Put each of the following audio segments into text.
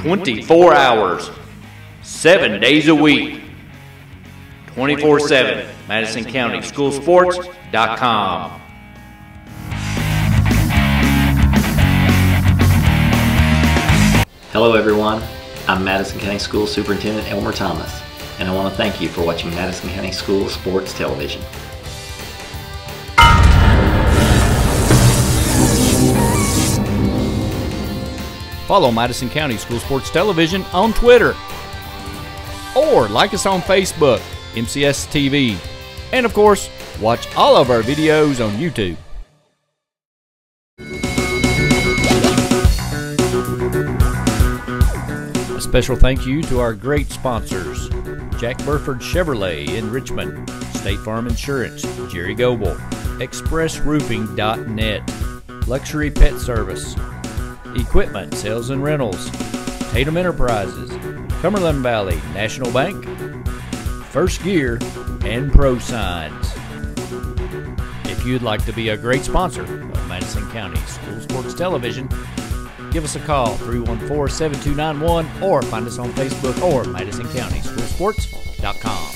24 hours, 7 days a week, 24/7, MadisonCountySchoolSports.com. Hello everyone, I'm Madison County School Superintendent Elmer Thomas, and I want to thank you for watching Madison County School Sports Television. Follow Madison County School Sports Television on Twitter, or like us on Facebook, MCS TV, and of course, watch all of our videos on YouTube. A special thank you to our great sponsors: Jack Burford Chevrolet in Richmond, State Farm Insurance, Jerry Goble, ExpressRoofing.net, Luxury Pet Service, Equipment Sales and Rentals, Tatum Enterprises, Cumberland Valley National Bank, First Gear, and Pro Signs. If you'd like to be a great sponsor of Madison County School Sports Television, give us a call, 314-7291, or find us on Facebook or MadisonCountySchoolSports.com.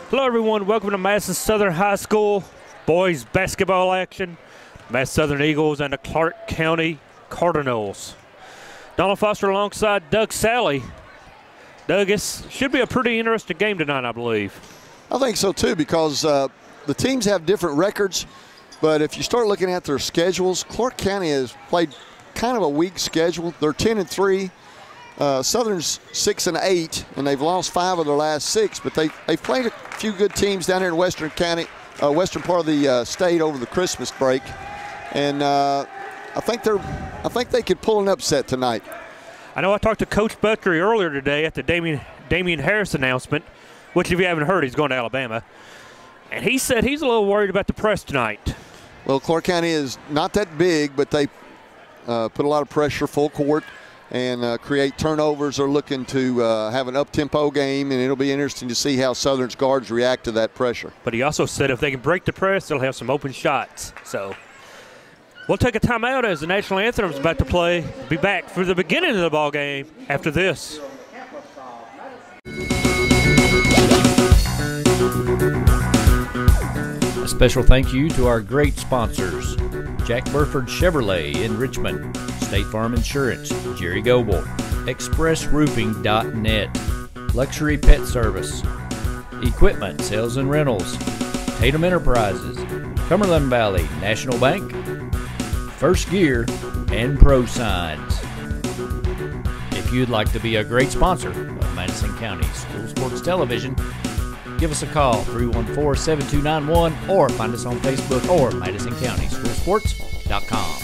Hello everyone, welcome to Madison Southrn High School boys basketball action. Madison Southrn Eagles and the Clark County Cardinals. Donald Foster alongside Doug Sally. Doug, this should be a pretty interesting game tonight, I believe. I think so too, because the teams have different records, but if you start looking at their schedules, Clark County has played kind of a weak schedule. They're 10-3. Southern's 6-8, and they've lost 5 of their last 6. But they've played a few good teams down here in Western County, western part of the state over the Christmas break, and I think they could pull an upset tonight. I know I talked to Coach Butkery earlier today at the Damian Harris announcement, which if you haven't heard, he's going to Alabama, and he said he's a little worried about the press tonight. Well, Clark County is not that big, but they put a lot of pressure full court and create turnovers. They're looking to have an up-tempo game, and it'll be interesting to see how Southern's guards react to that pressure. But he also said if they can break the press, they'll have some open shots. So we'll take a timeout as the national anthem is about to play. Be back for the beginning of the ball game after this. A special thank you to our great sponsors: Jack Burford Chevrolet in Richmond, State Farm Insurance, Jerry Goble, ExpressRoofing.net, Luxury Pet Service, Equipment Sales and Rentals, Tatum Enterprises, Cumberland Valley National Bank, First Gear, and Pro Signs. If you'd like to be a great sponsor of Madison County School Sports Television, give us a call, 314-7291, or find us on Facebook or MadisonCountySchoolSports.com.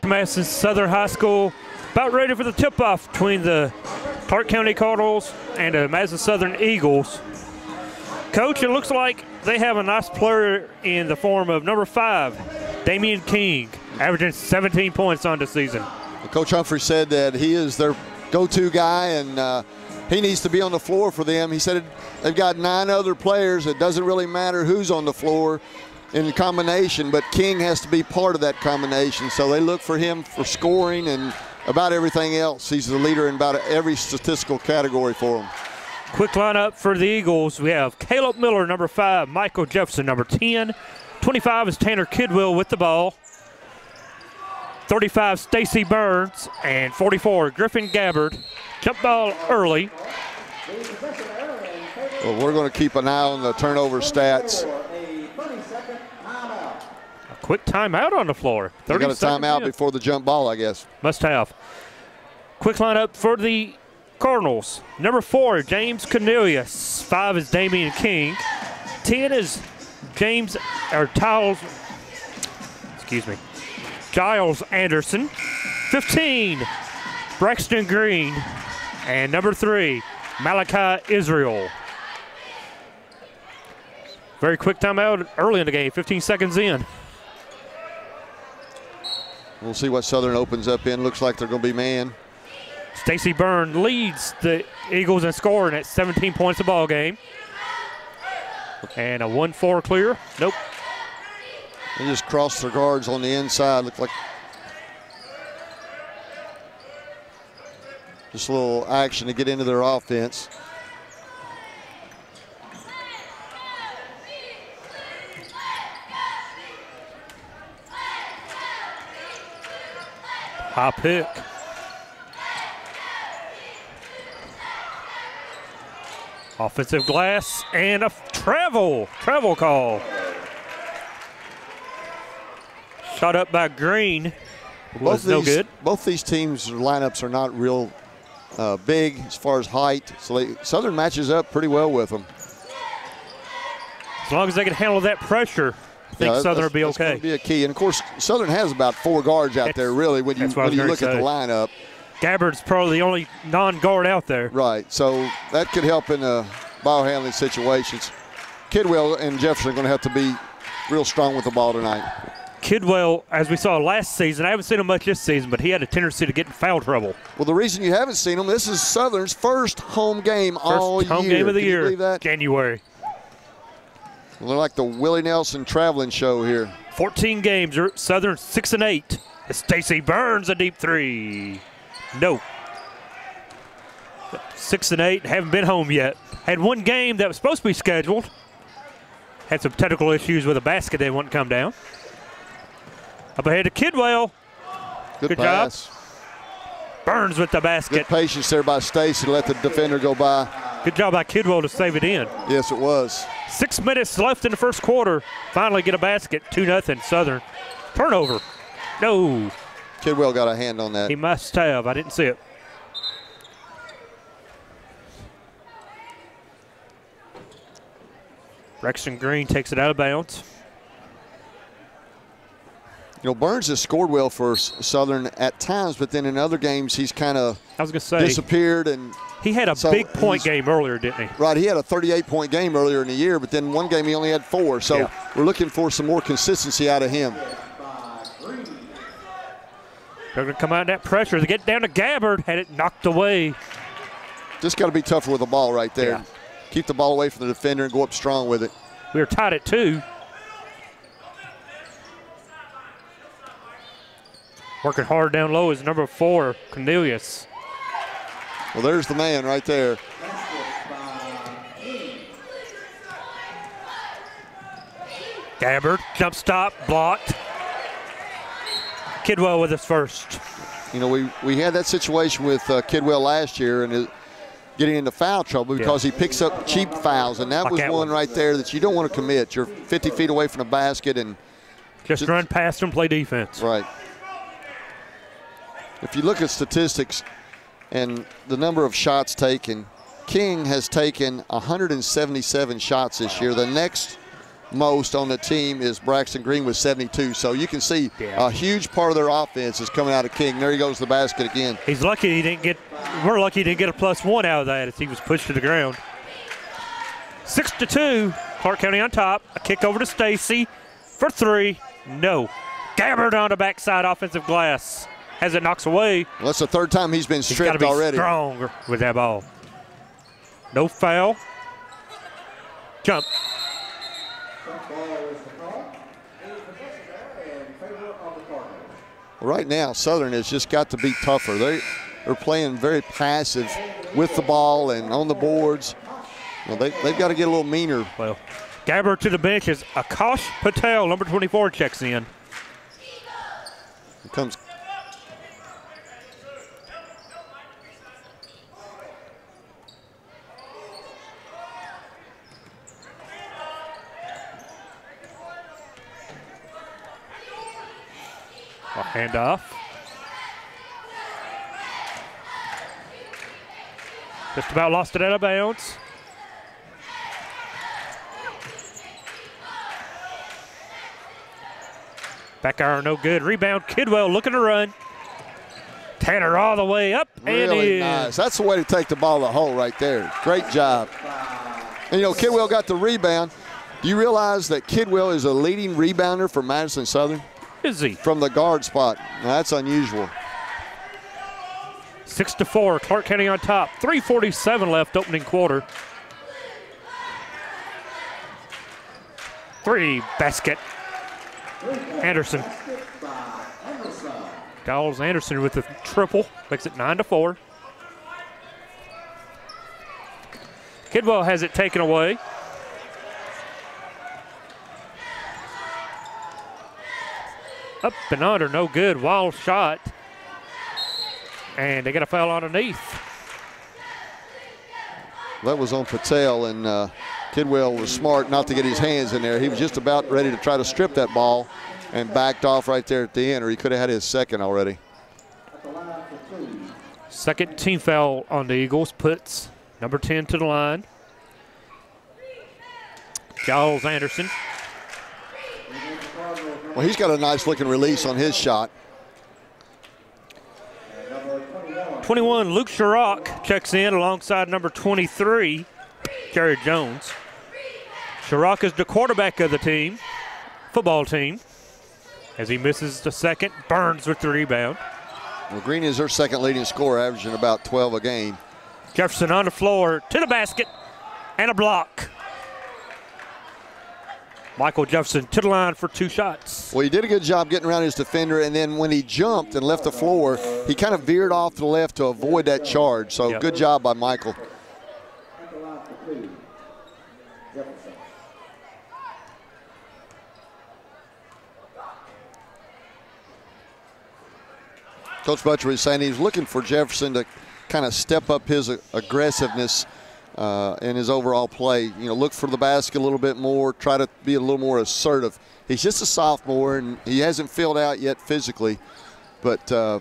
Madison Southrn High School about ready for the tip-off between the Clark County Cardinals and the Madison Southrn Eagles. Coach, it looks like they have a nice player in the form of number 5, Damian King, averaging 17 points on the season. Coach Humphrey said that he is their go-to guy, and he needs to be on the floor for them. He said they've got 9 other players. It doesn't really matter who's on the floor in the combination, but King has to be part of that combination. So they look for him for scoring and about everything else. He's the leader in about every statistical category for them. Quick lineup for the Eagles. We have Caleb Miller, number 5, Michael Jefferson, number 10. 25 is Tanner Kidwell with the ball. 35, Stacy Burns, and 44, Griffin Gabbard. Jump ball early. Well, we're going to keep an eye on the turnover stats. Quick timeout on the floor. They got a timeout before the jump ball, I guess. Must have. Quick lineup for the Cardinals. Number 4, James Cornelius. 5 is Damian King. 10 is Giles Anderson. 15, Braxton Green. And number 3, Malachi Israel. Very quick timeout early in the game, 15 seconds in. We'll see what Southern opens up in. Looks like they're going to be man. Stacy Byrne leads the Eagles in scoring at 17 points a ball game. And a 1-4 clear. Nope. They just crossed their guards on the inside. Looked like just a little action to get into their offense. High pick. Offensive glass and a travel call. Shot up by Green was no good. Both these teams' lineups are not real big as far as height, so Southern matches up pretty well with them. As long as they can handle that pressure, I think Southern will be okay. That's going to be a key. And, of course, Southern has about 4 guards out there, really, when you look at the lineup. Gabbard's probably the only non-guard out there. Right, so that could help in ball handling situations. Kidwell and Jefferson are going to have to be real strong with the ball tonight. Kidwell, as we saw last season, I haven't seen him much this season, but he had a tendency to get in foul trouble. Well, the reason you haven't seen him, this is Southern's first home game all year. First home game of the year. Can you believe that? January. Well, they're like the Willie Nelson traveling show here. 14 games. Southern 6-8. Stacy Burns a deep 3. No. 6-8. Haven't been home yet. Had one game that was supposed to be scheduled. Had some technical issues with a basket that wouldn't come down. Up ahead to Kidwell. Good pass. Job. Burns with the basket. Good patience there by Stacy to let the defender go by. Good job by Kidwell to save it in. Yes, it was. 6 minutes left in the first quarter. Finally get a basket. 2-0 Southern. Turnover. No. Kidwell got a hand on that. He must have. I didn't see it. Braxton Green takes it out of bounds. You know, Burns has scored well for Southern at times, but then in other games he's kind of disappeared. And he had a big point game earlier, didn't he? Right, he had a 38-point game earlier in the year, but then one game he only had 4. So we're looking for some more consistency out of him. They're going to come out of that pressure. They get down to Gabbard, had it knocked away. Just got to be tougher with the ball right there. Yeah. Keep the ball away from the defender and go up strong with it. We were tied at 2. Working hard down low is number 4, Cornelius. Well, there's the man right there. Gabbard, jump stop, blocked. Kidwell with his first. You know, we had that situation with Kidwell last year and getting into foul trouble because he picks up cheap fouls, and that was one right there that you don't want to commit. You're 50 feet away from the basket and just run past him, play defense. Right. If you look at statistics and the number of shots taken, King has taken 177 shots this year. The next most on the team is Braxton Green with 72. So you can see a huge part of their offense is coming out of King. There he goes to the basket again. He's lucky he didn't get – we're lucky he didn't get a +1 out of that as he was pushed to the ground. 6-2, Clark County on top. A kick over to Stacy for 3. No. Gabbard on the backside offensive glass. As it knocks away. Well, that's the 3rd time he's been stripped already. He's got to be stronger with that ball. No foul. Jump. Well, right now, Southern has just got to be tougher. They're playing very passive with the ball and on the boards. Well, they've got to get a little meaner. Well, Gabbard to the bench as Akash Patel, number 24, checks in. Here comes A handoff. Just about lost it out of bounds. Back iron, no good. Rebound, Kidwell looking to run. Tanner all the way up and Really in. nice. That's the way to take the ball to the hole right there. Great job. And, you know, Kidwell got the rebound. Do you realize that Kidwell is a leading rebounder for Madison Southern? Is he? From the guard spot. Now, that's unusual. 6-4, Clark County on top. 3:47 left, opening quarter. Three, basket. Anderson. Giles Anderson with the triple, makes it 9-4. Kidwell has it taken away. Up and under, no good. Wild shot. And they got a foul underneath. That was on Patel, and Kidwell was smart not to get his hands in there. He was just about ready to try to strip that ball and backed off right there at the end, or he could have had his second already. Second team foul on the Eagles puts number 10 to the line. Giles Anderson. Well, he's got a nice looking release on his shot. 21, Luke Sharrock checks in alongside number 23, Jared Jones. Sharrock is the quarterback of the team, football team. As he misses the second, Burns with the rebound. Well, Green is their second leading scorer, averaging about 12 a game. Jefferson on the floor to the basket and a block. Michael Jefferson to the line for 2 shots. Well, he did a good job getting around his defender, and then when he jumped and left the floor, he kind of veered off to the left to avoid that charge. So Good job by Michael. Coach Butcher was saying he's looking for Jefferson to kind of step up his aggressiveness in his overall play. You know, look for the basket a little bit more, try to be a little more assertive. He's just a sophomore, and he hasn't filled out yet physically. But, you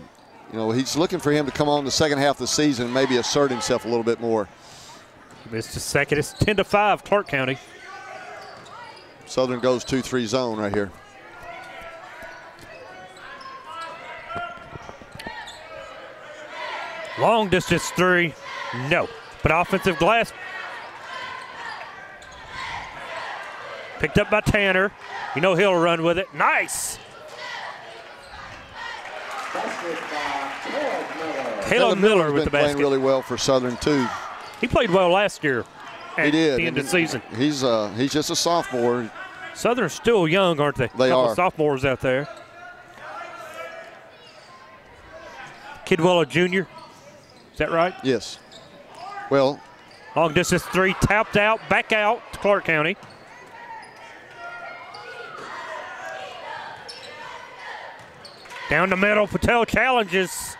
know, he's looking for him to come on the second half of the season and maybe assert himself a little bit more. He missed a second. It's 10-5, Clark County. Southern goes 2-3 zone right here. Long distance three, no. But offensive glass. Picked up by Tanner. You know he'll run with it. Nice. Caleb Miller with the basket. Playing really well for Southern too. He played well last year. He did. At the end of the season. He's just a sophomore. Southern's still young, aren't they? They are. Couple sophomores out there. Kidwell a junior. Is that right? Yes. Well, long distance three, tapped out, back out to Clark County. Down the middle, Patel challenges.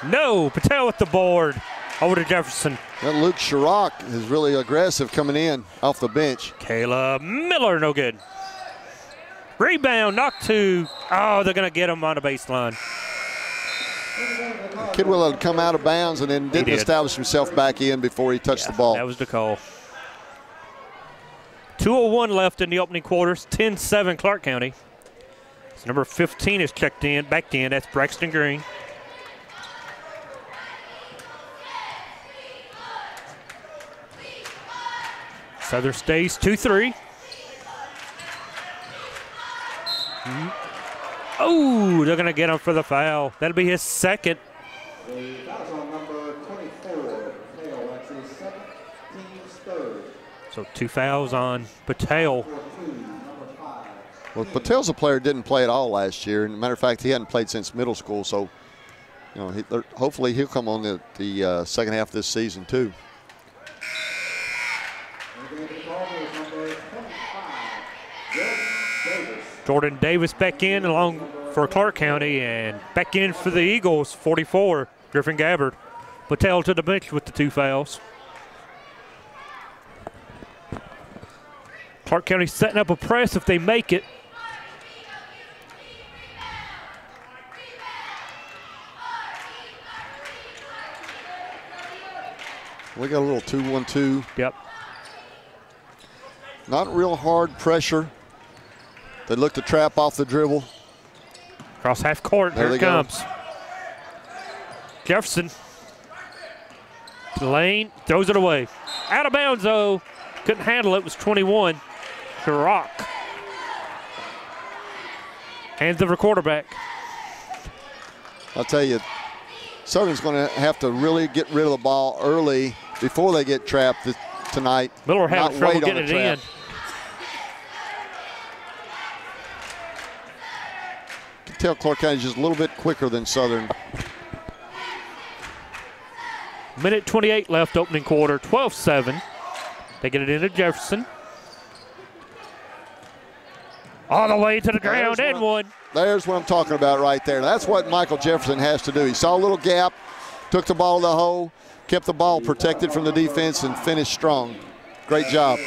No, Patel with the board. Over to Jefferson. That Luke Sharrock is really aggressive coming in off the bench. Caleb Miller, no good. Rebound, knocked to, oh, they're going to get him on the baseline. Kidwell had come out of bounds and then didn't establish himself back in before he touched the ball. That was the call. 2:01 left in the opening quarters, 10-7 Clark County. So number 15 is checked in, back in, that's Braxton Green. Southern stays 2-3. Oh, they're going to get him for the foul. That'll be his second. So 2 fouls on Patel. Well, Patel's a player who didn't play at all last year. And matter of fact, he hadn't played since middle school. So, you know, hopefully he'll come on the second half of this season too. Jordan Davis back in along for Clark County, and back in for the Eagles, 44, Griffin Gabbard. Patel to the bench with the 2 fouls. Clark County setting up a press if they make it. We got a little 2-1-2. Yep. Not real hard pressure. They look to trap off the dribble. Across half court. There Here it comes. Jefferson. To the lane. Throws it away. Out of bounds, though. Couldn't handle it. It was 21. Chirac. Hands of the quarterback. I'll tell you, Southern's going to have to really get rid of the ball early before they get trapped tonight. Miller having trouble getting it in. You can tell Clark County's just a little bit quicker than Southern. Minute 28 left, opening quarter, 12-7. They get it into Jefferson. All the way to the ground and one. There's what I'm talking about right there. That's what Michael Jefferson has to do. He saw a little gap, took the ball to the hole, kept the ball protected from the defense, and finished strong. Great job.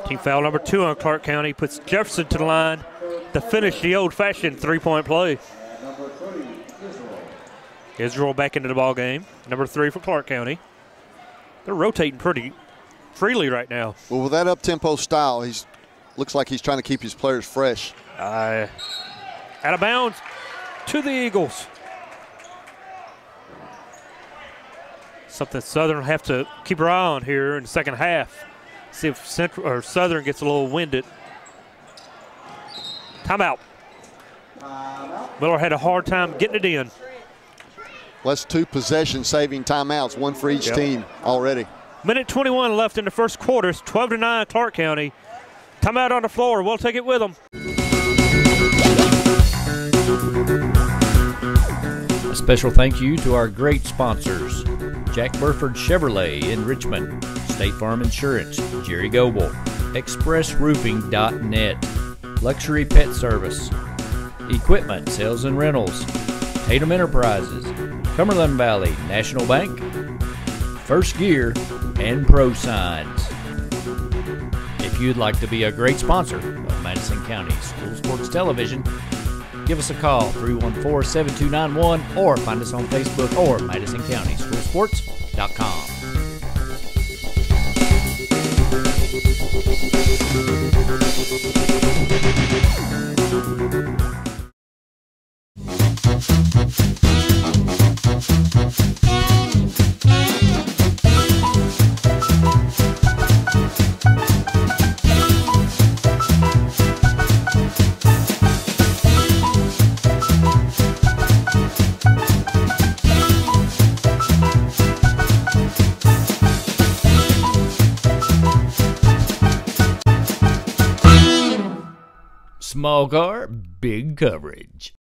Team foul number 2 on Clark County puts Jefferson to the line to finish the old-fashioned three-point play. Israel back into the ball game. Number 3 for Clark County. They're rotating pretty freely right now. Well, with that up-tempo style, looks like he's trying to keep his players fresh. Out of bounds to the Eagles. Something Southern will have to keep her eye on here in the second half. See if Southern gets a little winded. Timeout. Miller had a hard time getting it in. That's 2 possession-saving timeouts, 1 for each team already. Minute 21 left in the first quarter. It's 12-9 Clark County. Timeout on the floor. We'll take it with them. A special thank you to our great sponsors: Jack Burford Chevrolet in Richmond, State Farm Insurance, Jerry Goble, ExpressRoofing.net, Luxury Pet Service, Equipment Sales and Rentals, Tatum Enterprises, Cumberland Valley National Bank, First Gear, and Pro Signs. If you'd like to be a great sponsor of Madison County School Sports Television, give us a call, 314-7291, or find us on Facebook or MadisonCountySchoolSports.com. Small car, big coverage.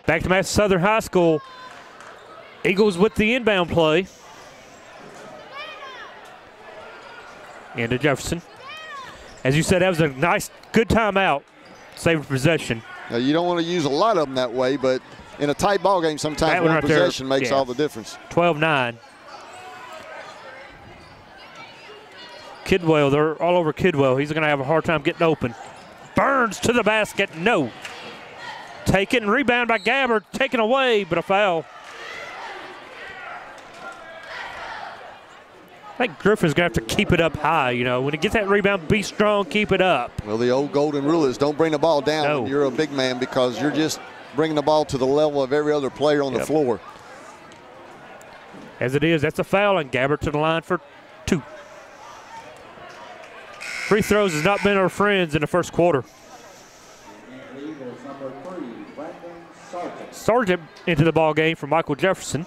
Back to Madison Southrn High School. Eagles with the inbound play. Into Jefferson. As you said, that was a nice, good timeout. Saving possession. Now, you don't want to use a lot of them that way, but in a tight ball game, sometimes one possession makes all the difference. 12-9. Kidwell, they're all over Kidwell. He's going to have a hard time getting open. Burns to the basket, no. Take it and rebound by Gabbard, taken away, but a foul. I think Griffin's going to have to keep it up high, you know. When he gets that rebound, be strong, keep it up. Well, the old golden rule is don't bring the ball down when you're a big man, because you're just bringing the ball to the level of every other player on the floor. As it is, that's a foul, and Gabbard to the line for 2. Free throws has not been our friends in the first quarter. Sargent into the ball game for Michael Jefferson.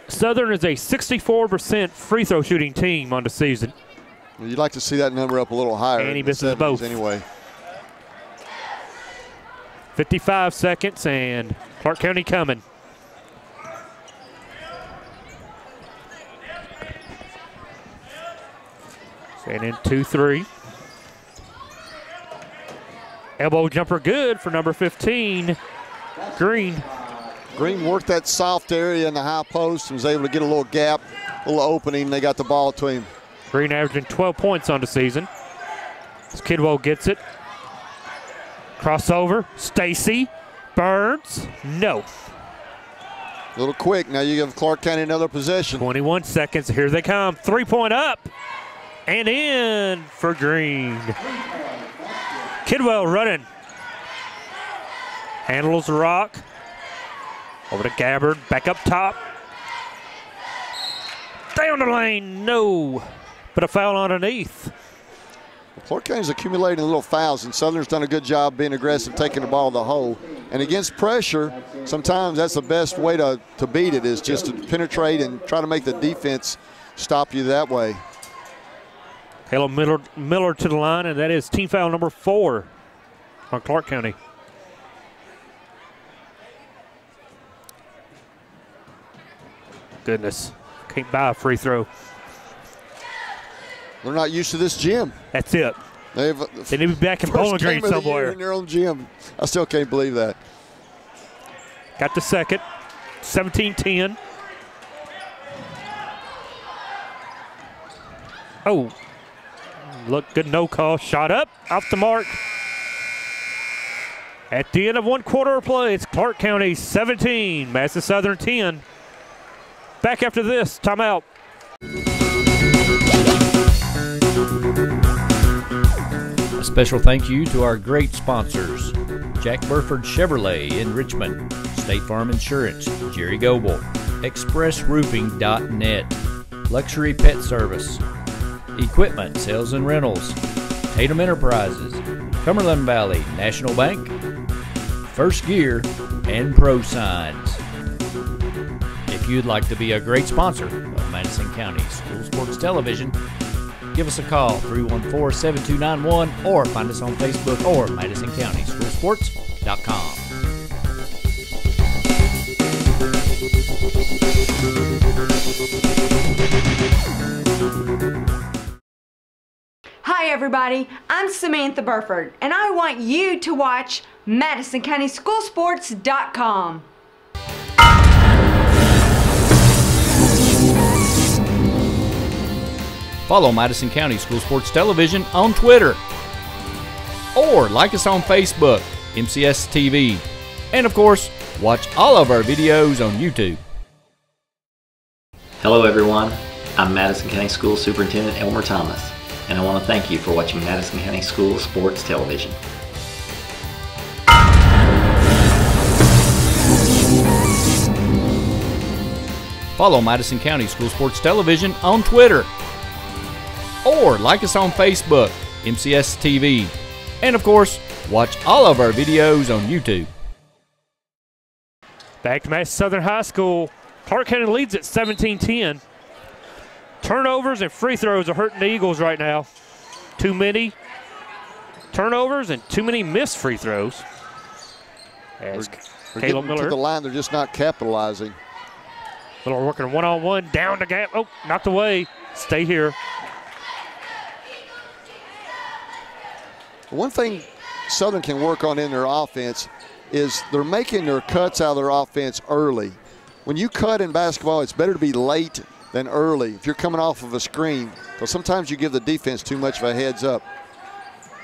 Southern is a 64% free throw shooting team on the season. Well, you'd like to see that number up a little higher. And he misses both. Anyway. 55 seconds, and Clark County coming. And in 2-3. Elbow jumper good for number 15, Green. Green worked that soft area in the high post and was able to get a little gap, a little opening. They got the ball to him. Green averaging 12 points on the season. As Kidwell gets it. Crossover. Stacy. Burns. No. A little quick. Now you give Clark County another possession. 21 seconds. Here they come. 3-point up. And in for Green. Kidwell running. Handles the rock. Over to Gabbard. Back up top. Down the lane. No. But a foul underneath. Clark County's accumulating little fouls, and Southern's done a good job being aggressive, taking the ball to the hole. And against pressure, sometimes that's the best way to beat it, is just to penetrate and try to make the defense stop you that way. Caleb Miller to the line, and that is team foul number 4 on Clark County. Goodness, can't buy a free throw. They're not used to this gym. That's it. They need to be back in Bowling Green somewhere. In their own gym. I still can't believe that. Got the second. 17-10. Oh, look good, no call. Shot up, off the mark. At the end of 1 quarter of play, it's Clark County 17, Madison Southrn 10. Back after this, timeout. A special thank you to our great sponsors: Jack Burford Chevrolet in Richmond, State Farm Insurance, Jerry Goble, ExpressRoofing.net, Luxury Pet Service, Equipment Sales and Rentals, Tatum Enterprises, Cumberland Valley National Bank, First Gear, and Pro Signs. If you'd like to be a great sponsor of Madison County School Sports Television, give us a call, 314-7291, or find us on Facebook or MadisonCountySchoolSports.com. Hi everybody, I'm Samantha Burford, and I want you to watch MadisonCountySchoolSports.com. Follow Madison County School Sports Television on Twitter, or like us on Facebook, MCS TV. And of course, watch all of our videos on YouTube. Hello everyone, I'm Madison County School Superintendent Elmer Thomas, and I want to thank you for watching Madison County School Sports Television. Follow Madison County School Sports Television on Twitter, or like us on Facebook, MCS TV. And of course, watch all of our videos on YouTube. Back to Madison Southrn High School. Clark County leads at 17-10. Turnovers and free throws are hurting the Eagles right now. Too many turnovers and too many missed free throws. As Caleb Miller to the line, they're just not capitalizing. Miller working one-on-one, down the gap. Oh, not the way. Stay here. One thing Southern can work on in their offense is they're making their cuts out of their offense early. When you cut in basketball, it's better to be late than early if you're coming off of a screen, because sometimes you give the defense too much of a heads up.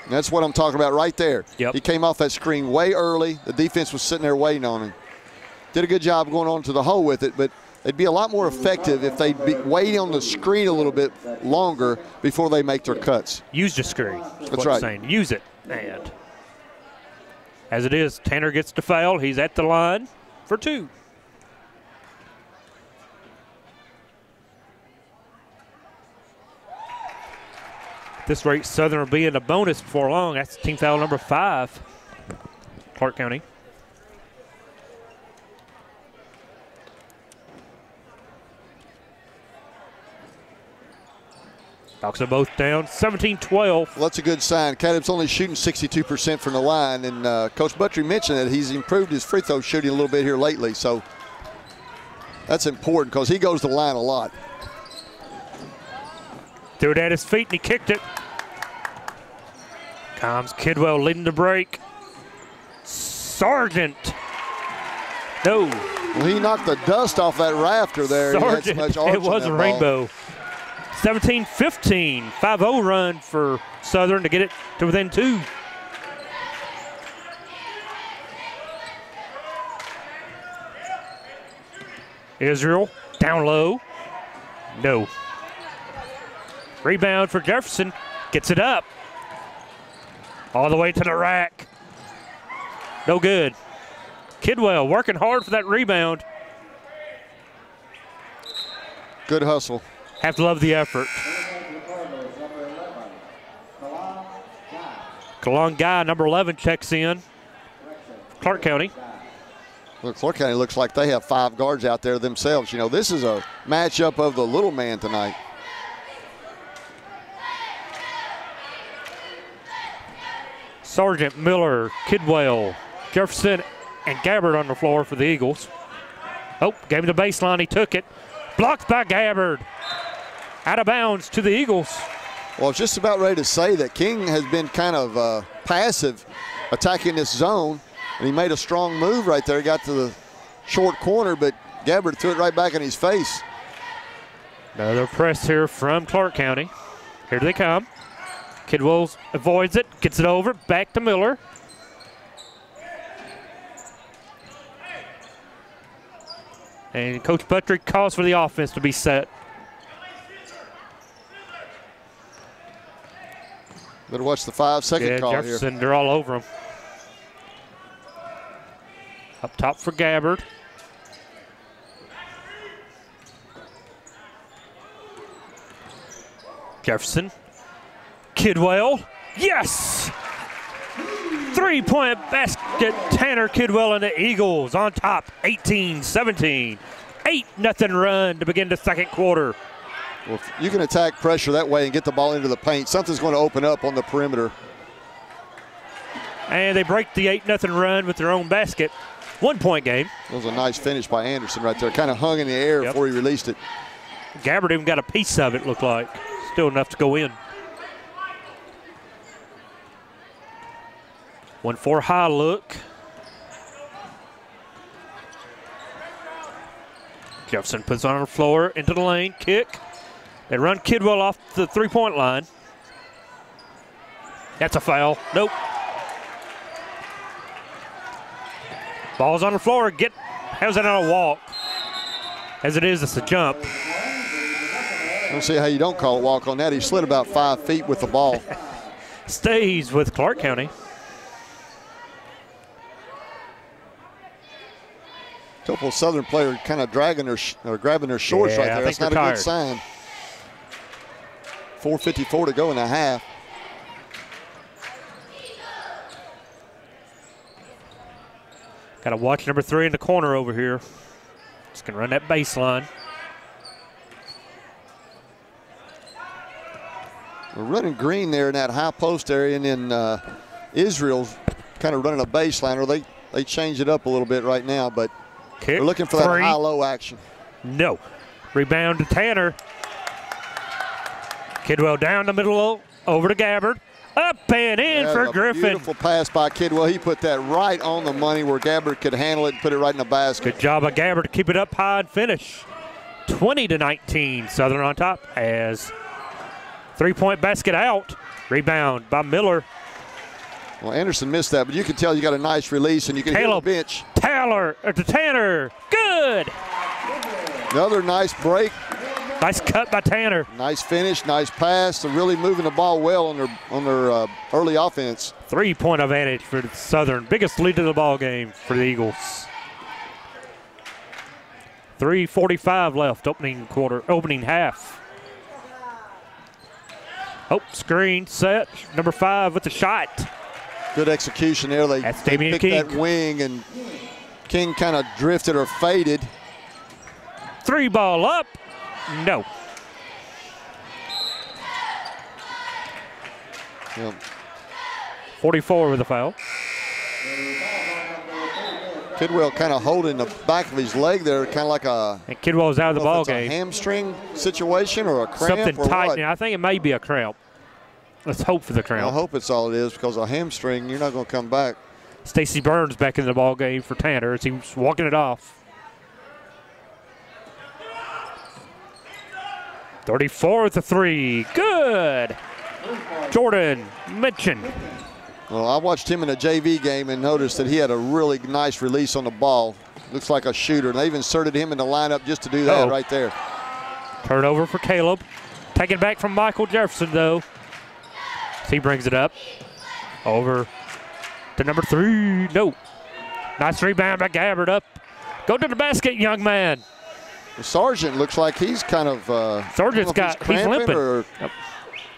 And that's what I'm talking about right there. Yep. He came off that screen way early. The defense was sitting there waiting on him. Did a good job going on to the hole with it, but they'd be a lot more effective if they'd be waiting on the screen a little bit longer before they make their cuts. Use the screen. That's right. Saying. Use it. And as it is, Tanner gets the foul. He's at the line for 2. At this rate, Southern will be in a bonus before long. That's team foul number 5, Clark County. Dogs are both down, 17-12. Well, that's a good sign. Caleb's only shooting 62% from the line, and Coach Buttry mentioned that he's improved his free throw shooting a little bit here lately, so that's important because he goes to the line a lot. Threw it at his feet, and he kicked it. Comes Kidwell leading the break. Sargent. No. Well, he knocked the dust off that rafter there. Sergeant, it was a rainbow. 17-15, 5-0 run for Southern to get it to within 2. Israel down low. No. Rebound for Jefferson. Gets it up. All the way to the rack. No good. Kidwell working hard for that rebound. Good hustle. Have to love the effort. Kalon Guy, number 11, checks in. Clark County. Well, Clark County looks like they have 5 guards out there themselves. You know, this is a matchup of the little man tonight. Sergeant, Miller, Kidwell, Jefferson, and Gabbard on the floor for the Eagles. Oh, gave him the baseline. He took it. Blocked by Gabbard. Out of bounds to the Eagles. Well, I was just about ready to say that King has been kind of passive attacking this zone, and he made a strong move right there. He got to the short corner, but Gabbard threw it right back in his face. Another press here from Clark County. Here they come. Kidwell avoids it, gets it over, back to Miller. And Coach Buttrick calls for the offense to be set. Better watch the 5-second call Jefferson, here. They're all over him. Up top for Gabbard. Jefferson. Kidwell. Yes! 3-point basket. Tanner Kidwell and the Eagles on top. 18-17. 8-0 run to begin the second quarter. Well, if you can attack pressure that way and get the ball into the paint, something's going to open up on the perimeter. And they break the 8-0 run with their own basket. 1-point game. That was a nice finish by Anderson right there. Kind of hung in the air before he released it. Gabbard even got a piece of it, looked like. Still enough to go in. 1-4 high look. Jefferson puts it on the floor, into the lane, kick. They run Kidwell off the three-point line. That's a foul. Nope. Ball's on the floor. How's that on a walk? As it is, it's a jump. I don't see how you don't call a walk on that. He slid about 5 feet with the ball. Stays with Clark County. A couple of Southern players kind of dragging their or grabbing their shorts right there. That's not a good sign. 4:54 to go in the half. Got to watch number 3 in the corner over here. Just going to run that baseline. We're running green there in that high post area, and then Israel's kind of running a baseline, or they change it up a little bit right now, but Kick, we're looking for that high-low action. No. Rebound to Tanner. Kidwell down the middle, over to Gabbard. Up and in for Griffin. Beautiful pass by Kidwell. He put that right on the money where Gabbard could handle it and put it right in the basket. Good job by Gabbard to keep it up high and finish. 20-19, Southern on top as three-point basket out. Rebound by Miller. Well, Anderson missed that, but you can tell you got a nice release, and you can hear the bench. To Tanner. Good. Another nice break. Nice cut by Tanner. Nice finish, nice pass. They're really moving the ball well on their early offense. 3-point advantage for Southern. Biggest lead of the ball game for the Eagles. 3:45 left, opening half. Oh, screen set. Number 5 with the shot. Good execution there. They picked that wing, and King kind of drifted or faded. 3 ball up. No. Yep. 44 with a foul. Kidwell kind of holding the back of his leg there, kind of like a. And Kidwell's out of the ball game. A hamstring situation or a cramp. Something or tight. what? I think it may be a cramp. Let's hope for the cramp. I hope it's all it is, because a hamstring, you're not going to come back. Stacy Burns back in the ball game for Tanner as he was walking it off. 34 with the three. Good. Jordan Mitchell. Well, I watched him in a JV game and noticed that he had a really nice release on the ball. Looks like a shooter. And they've inserted him in the lineup just to do that right there. Turnover for Caleb. Taken back from Michael Jefferson, though. He brings it up. Over to number 3. No. Nice rebound by Gabbard up. Go to the basket, young man. The Sargent looks like he's kind of Sargent's got, he's limping. Or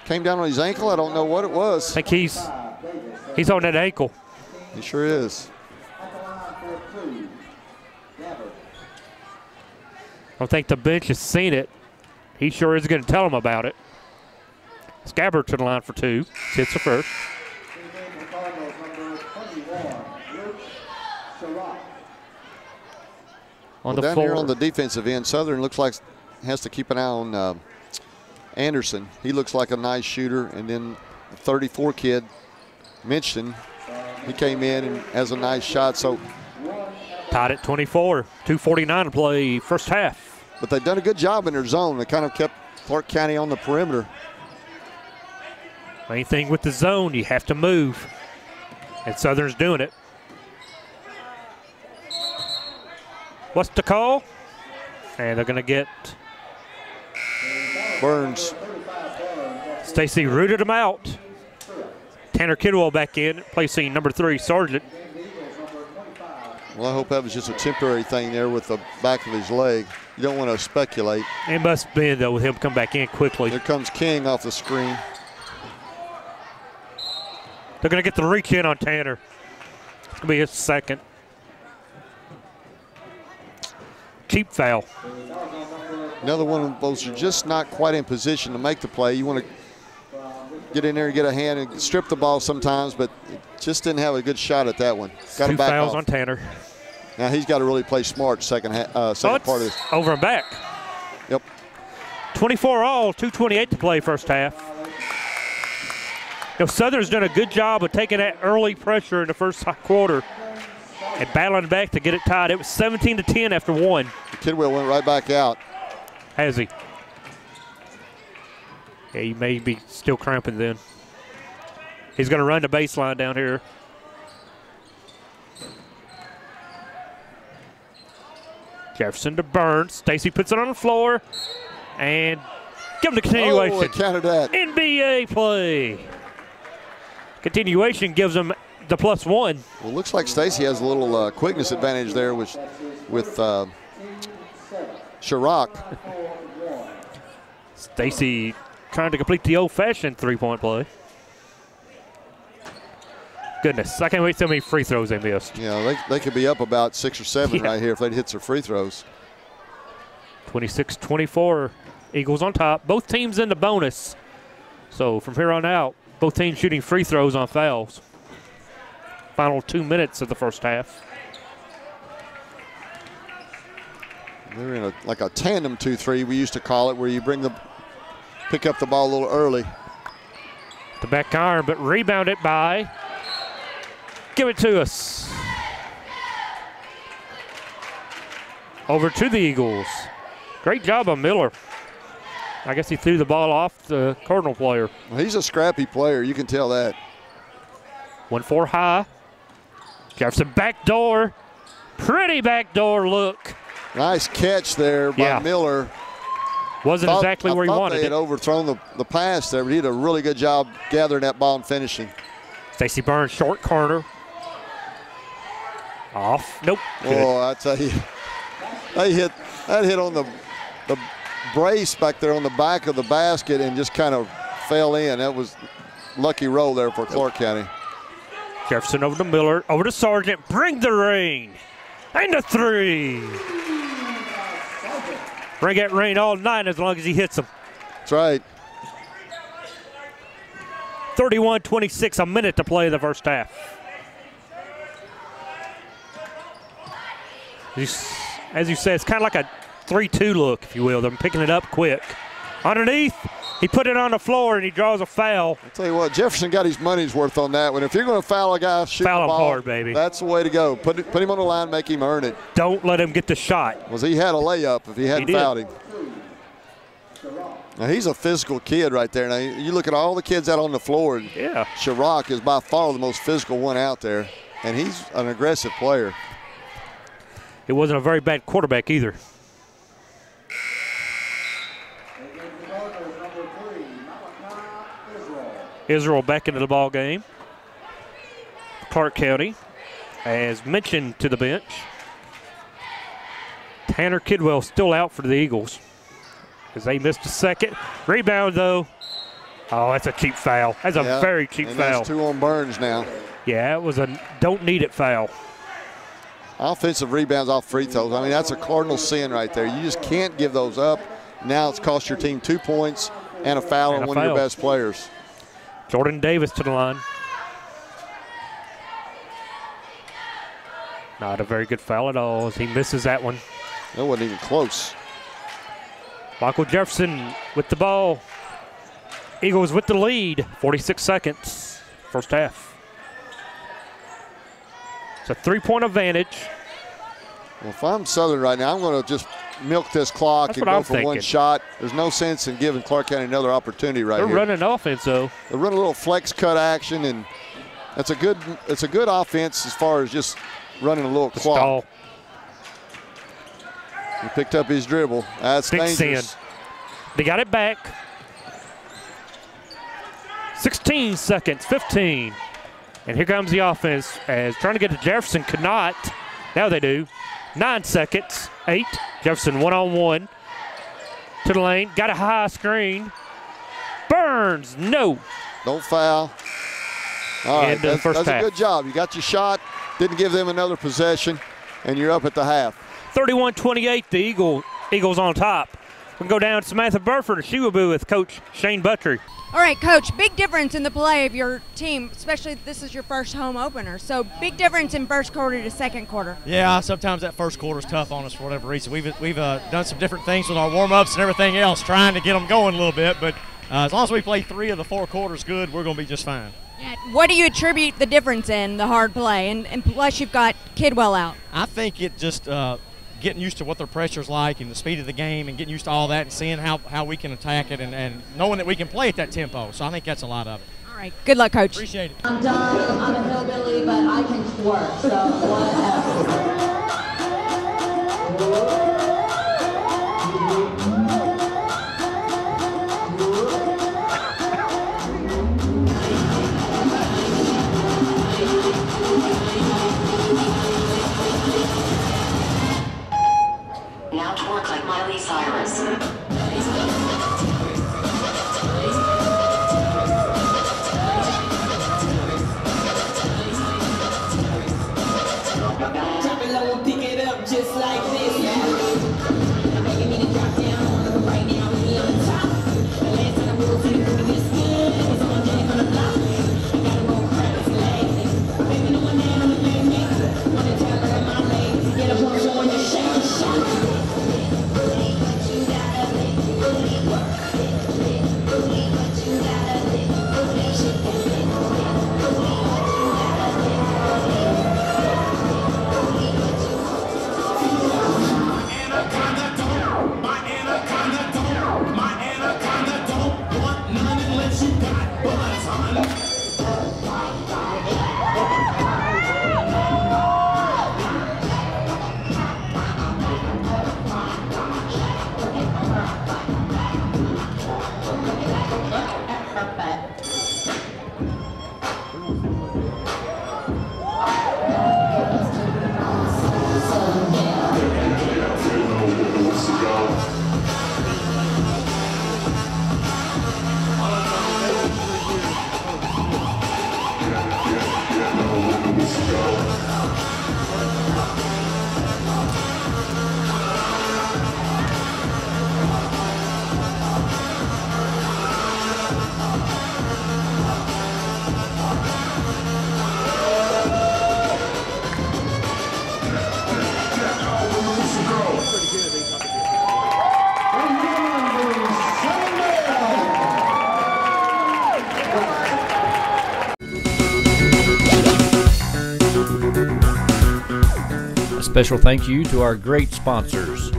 came down on his ankle. I don't know what it was. I think he's on that ankle. He sure is. I don't think the bench has seen it. He sure is going to tell them about it. Gabbard to the line for 2. Hits the first. Down here on the defensive end, Southern looks like has to keep an eye on Anderson. He looks like a nice shooter. And then the 34 kid, Minchin, he came in and has a nice shot. So tied at 24. 2:49 to play first half. But they've done a good job in their zone. They kind of kept Clark County on the perimeter. Main thing with the zone, you have to move. And Southern's doing it. What's the call? And they're going to get Burns. Stacy rooted him out. Tanner Kidwell back in, placing number 3, Sargent. Well, I hope that was just a temporary thing there with the back of his leg. You don't want to speculate. It must have been, though, with him come back in quickly. There comes King off the screen. They're going to get the reach in on Tanner. It's going to be his second. Cheap foul. Another one of those are just not quite in position to make the play. You want to get in there and get a hand and strip the ball sometimes, but just didn't have a good shot at that one. Got 2 him back fouls off. on Tanner. Now he's got to really play smart second part of this. Over and back. Yep. 24 all, 2:28 to play first half. You know, Southern's done a good job of taking that early pressure in the first quarter and battling back to get it tied. It was 17-10 after 1. Kidwell went right back out. Has he? Yeah, he may be still cramping then. He's going to run the baseline down here. Jefferson to Burns. Stacy puts it on the floor. And give him the continuation. Oh, counted that. NBA play. Continuation gives him the +1. Well, looks like Stacy has a little quickness advantage there with Chirac. Stacy trying to complete the old-fashioned three-point play. Goodness, I can't wait to see how many free throws they missed. Yeah, they could be up about 6 or 7 right here if they'd hit their free throws. 26-24, Eagles on top. Both teams in the bonus. So from here on out, both teams shooting free throws on fouls. Final 2 minutes of the first half. They're in like a tandem 2-3, we used to call it, where you pick up the ball a little early. The back iron, but rebounded by. Give it to us. Over to the Eagles. Great job on Miller. I guess he threw the ball off the Cardinal player. Well, he's a scrappy player, you can tell that. 1-4 high. Jefferson backdoor. Pretty backdoor look. Nice catch there by Miller. Wasn't exactly where he wanted they had overthrown the pass there, but he did a really good job gathering that ball and finishing. Stacy Burns, short corner. Off. Nope. Oh, I tell you, that hit on the brace back there on the back of the basket and just kind of fell in. That was lucky roll there for Clark County. Jefferson over to Miller, over to Sargent. Bring the rain. And a 3. Bring that rain all night as long as he hits them. That's right. 31-26, a minute to play the first half. As you said, it's kind of like a 3-2 look, if you will. They're picking it up quick. Underneath, he put it on the floor and he draws a foul. I'll tell you what, Jefferson got his money's worth on that one. If you're going to foul a guy, shoot foul the ball, him hard, baby. That's the way to go. Put him on the line, make him earn it. Don't let him get the shot. Well, he had a layup if he hadn't fouled him. Now, he's a physical kid right there. Now, you look at all the kids out on the floor, and Yeah. Chirac is by far the most physical one out there, and he's an aggressive player. He wasn't a very bad quarterback either. Israel back into the ball game. Clark County, as mentioned, to the bench. Tanner Kidwell still out for the Eagles as they missed a second. Rebound, though. Oh, that's a cheap foul. That's a very cheap and foul. That's 2 on Burns now. Yeah, it was a don't need it foul. Offensive rebounds off free throws. I mean, that's a cardinal sin right there. You just can't give those up. Now it's cost your team 2 points and a foul on one of your best players. Jordan Davis to the line. Not a very good foul at all as he misses that one. That wasn't even close. Michael Jefferson with the ball. Eagles with the lead. 46 seconds, first half. It's a 3-point advantage. Well, if I'm Southern right now, I'm going to just milk this clock and go for one shot. There's no sense in giving Clark County another opportunity right here. They're running offense, though. They run a little flex cut action, and it's a good offense as far as just running a little clock. Stall. He picked up his dribble. That's dangerous. They got it back. 16 seconds, 15. And here comes the offense as trying to get to Jefferson, could not. Now they do. 9 seconds, 8. Jefferson one-on-one to the lane. Got a high screen. Burns, no. Don't foul. All right, that's a good job. You got your shot, didn't give them another possession, and you're up at the half. 31-28, the Eagles on top. We can go down to Samantha Burford. She will be with Coach Shane Buttry. All right, Coach, big difference in the play of your team, especially this is your first home opener. So big difference in first quarter to second quarter. Yeah, sometimes that first quarter is tough on us for whatever reason. We've done some different things with our warm-ups and everything else, trying to get them going a little bit. But as long as we play 3 of the 4 quarters good, we're going to be just fine. Yeah. What do you attribute the difference in the hard play? And plus you've got Kidwell out. I think it just getting used to what their pressure's like and the speed of the game and getting used to all that and seeing how we can attack it and knowing that we can play at that tempo. So I think that's a lot of it. All right. Good luck, Coach. Appreciate it. I'm done. I'm a hillbilly, but I can twerk, so whatever. Now twerk like Miley Cyrus. Drop it low and pick it up just like this. I'm begging me to drop down on it right now. We on top. The last time I will see you looking this good. It's on Jack on the block. I gotta roll credits leg. Baby, no one down on the thing. Wanna tell her my legs. Get up on showing your shake and shot. Special thank you to our great sponsors,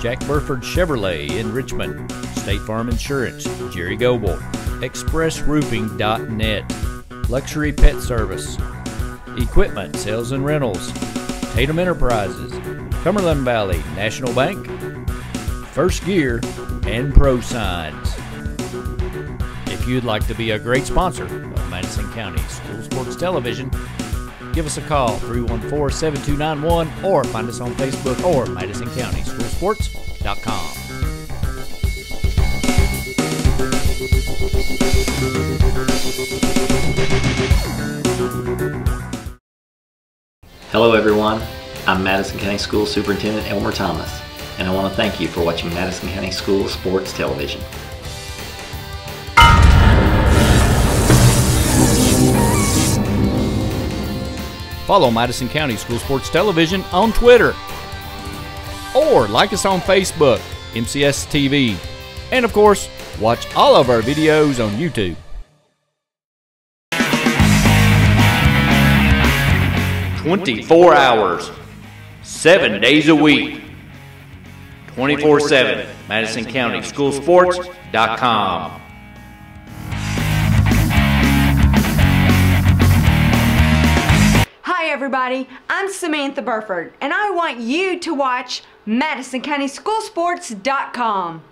Jack Burford Chevrolet in Richmond, State Farm Insurance, Jerry Goble, ExpressRoofing.net, Luxury Pet Service, Equipment Sales and Rentals, Tatum Enterprises, Cumberland Valley National Bank, First Gear, and Pro Signs. If you'd like to be a great sponsor of Madison County School Sports Television, give us a call, 314-7291, or find us on Facebook or MadisonCountySchoolSports.com. Hello everyone, I'm Madison County School Superintendent Elmer Thomas, and I want to thank you for watching Madison County School Sports Television. Follow Madison County School Sports Television on Twitter, or like us on Facebook, MCS TV, and of course, watch all of our videos on YouTube. 24 hours, 7 days a week, 24/7, MadisonCountySchoolSports.com. Hi everybody, I'm Samantha Burford, and I want you to watch MadisonCountySchoolSports.com.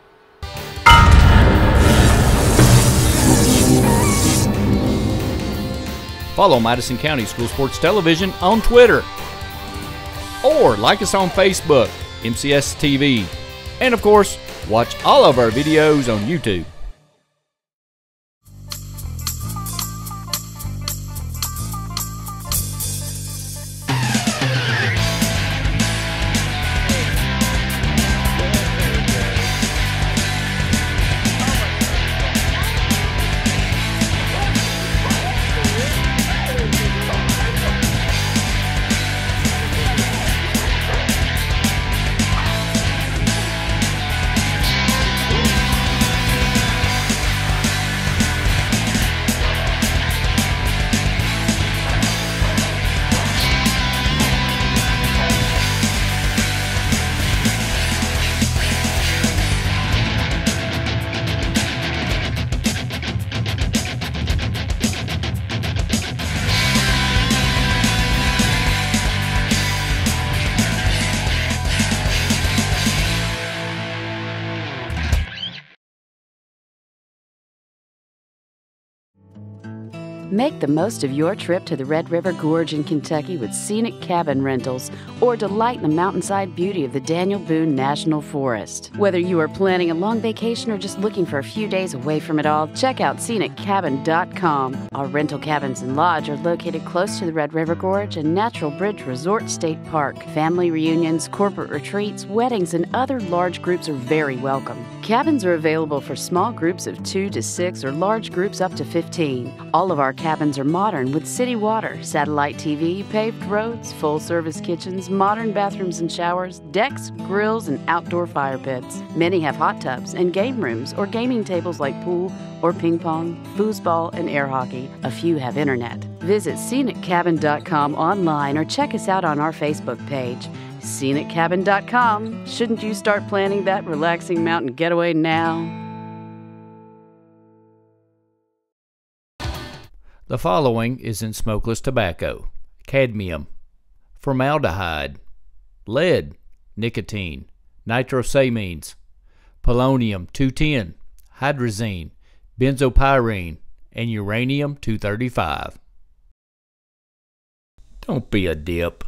Follow Madison County School Sports Television on Twitter, or like us on Facebook, MCS TV, and of course, watch all of our videos on YouTube. Make the most of your trip to the Red River Gorge in Kentucky with scenic cabin rentals, or delight in the mountainside beauty of the Daniel Boone National Forest. Whether you are planning a long vacation or just looking for a few days away from it all, check out ScenicCabin.com. Our rental cabins and lodge are located close to the Red River Gorge and Natural Bridge Resort State Park. Family reunions, corporate retreats, weddings, and other large groups are very welcome. Cabins are available for small groups of 2 to 6 or large groups up to 15. All of our cabins are modern with city water, satellite TV, paved roads, full-service kitchens, modern bathrooms and showers, decks, grills, and outdoor fire pits. Many have hot tubs and game rooms or gaming tables like pool or ping pong, foosball, and air hockey. A few have internet. Visit ScenicCabin.com online or check us out on our Facebook page. ScenicCabin.com. Shouldn't you start planning that relaxing mountain getaway now? The following is in smokeless tobacco: cadmium, formaldehyde, lead, nicotine, nitrosamines, polonium-210, hydrazine, benzopyrene, and uranium-235. Don't be a dip.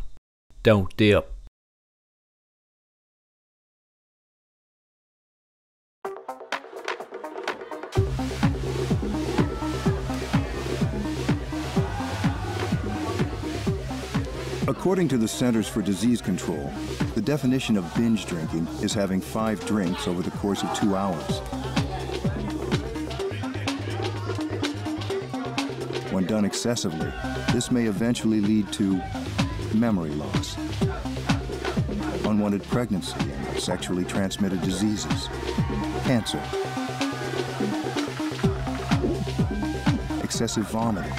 Don't dip. According to the Centers for Disease Control, the definition of binge drinking is having 5 drinks over the course of 2 hours. When done excessively, this may eventually lead to memory loss, unwanted pregnancy and sexually transmitted diseases, cancer, excessive vomiting,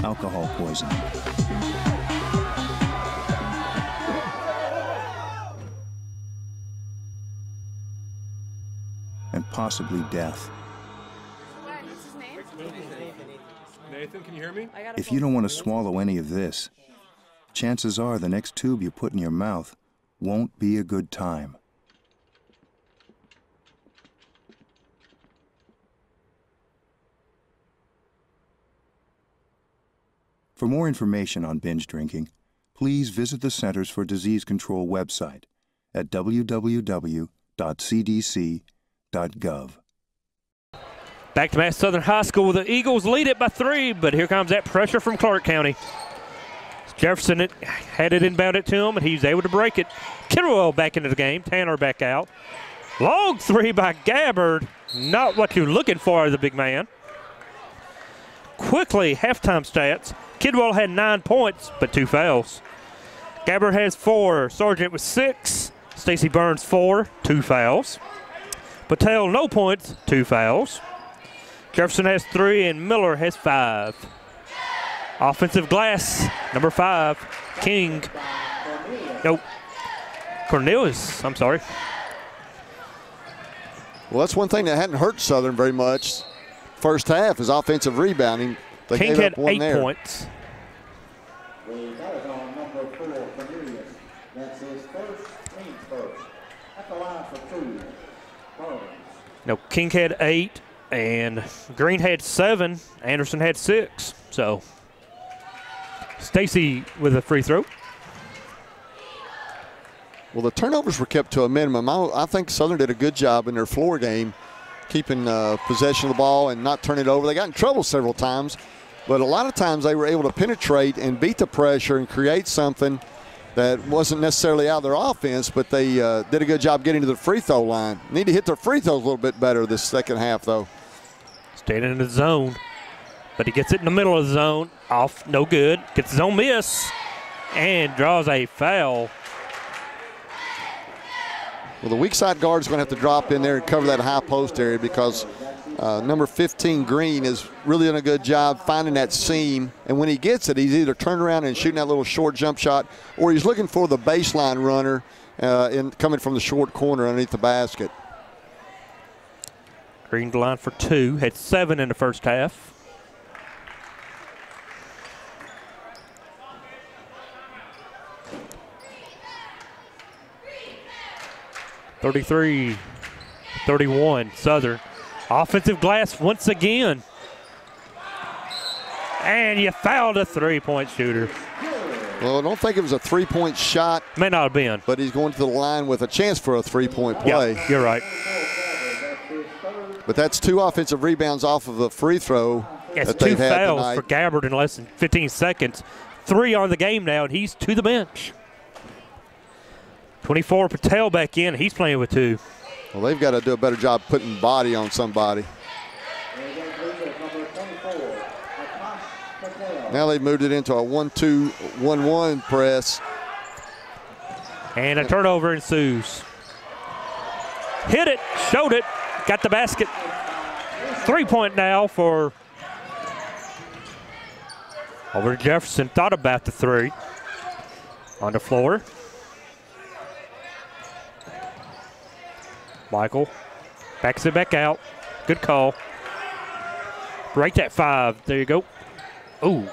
alcohol poisoning. and possibly death. Nathan, can you hear me? If you don't want to swallow any of this, chances are the next tube you put in your mouth won't be a good time. For more information on binge drinking, please visit the Centers for Disease Control website at www.cdc.gov. Back to Madison Southrn High School. The Eagles lead it by 3, but here comes that pressure from Clark County. Jefferson had it inbounded to him, and he was able to break it. Kidwell back into the game. Tanner back out. Long 3 by Gabbard. Not what you're looking for as a big man. Quickly, halftime stats. Kidwell had 9 points, but 2 fouls. Gabbard has 4. Sargent with 6. Stacy Burns 4, 2 fouls. Patel no points, 2 fouls. Jefferson has 3 and Miller has 5. Offensive glass, number 5, King. Nope. Cornelius, I'm sorry. Well, that's one thing that hadn't hurt Southern very much. First half is offensive rebounding. They King gave had up 1 8 there. points. That is on number 4, Cornelius. That's his first, team's first. At the line for 2, Burns. No, King had 8, and Green had 7. Anderson had 6. So, Stacy with a free throw. Well, the turnovers were kept to a minimum. I think Southern did a good job in their floor game, keeping possession of the ball and not turning it over. They got in trouble several times, but a lot of times they were able to penetrate and beat the pressure and create something that wasn't necessarily out of their offense, but they did a good job getting to the free throw line. Need to hit their free throws a little bit better this second half, though. Staying in the zone, but he gets it in the middle of the zone. Off, no good. Gets his own miss and draws a foul. Well, the weak side guard is going to have to drop in there and cover that high post area because number 15, Green, is really doing a good job finding that seam. And when he gets it, he's either turned around and shooting that little short jump shot, or he's looking for the baseline runner coming from the short corner underneath the basket. Green to line for 2. Had 7 in the first half. (33-31) Southern. Offensive glass once again. And you fouled a three-point shooter. Well, I don't think it was a three-point shot. May not have been. But he's going to the line with a chance for a three-point play. Yeah, you're right. But that's 2 offensive rebounds off of the free throw. It's that 2 they've had fouls tonight. for Gabbard in less than 15 seconds. 3 on the game now, and he's to the bench. 24, Patel back in. He's playing with 2. Well, they've got to do a better job putting body on somebody. Now they've moved it into a 1-2-1-1 press. And a turnover ensues. Hit it, showed it, got the basket. 3-point now for over Jefferson. Thought about the 3. On the floor. Michael backs it back out. Good call. Right at 5. There you go. Ooh.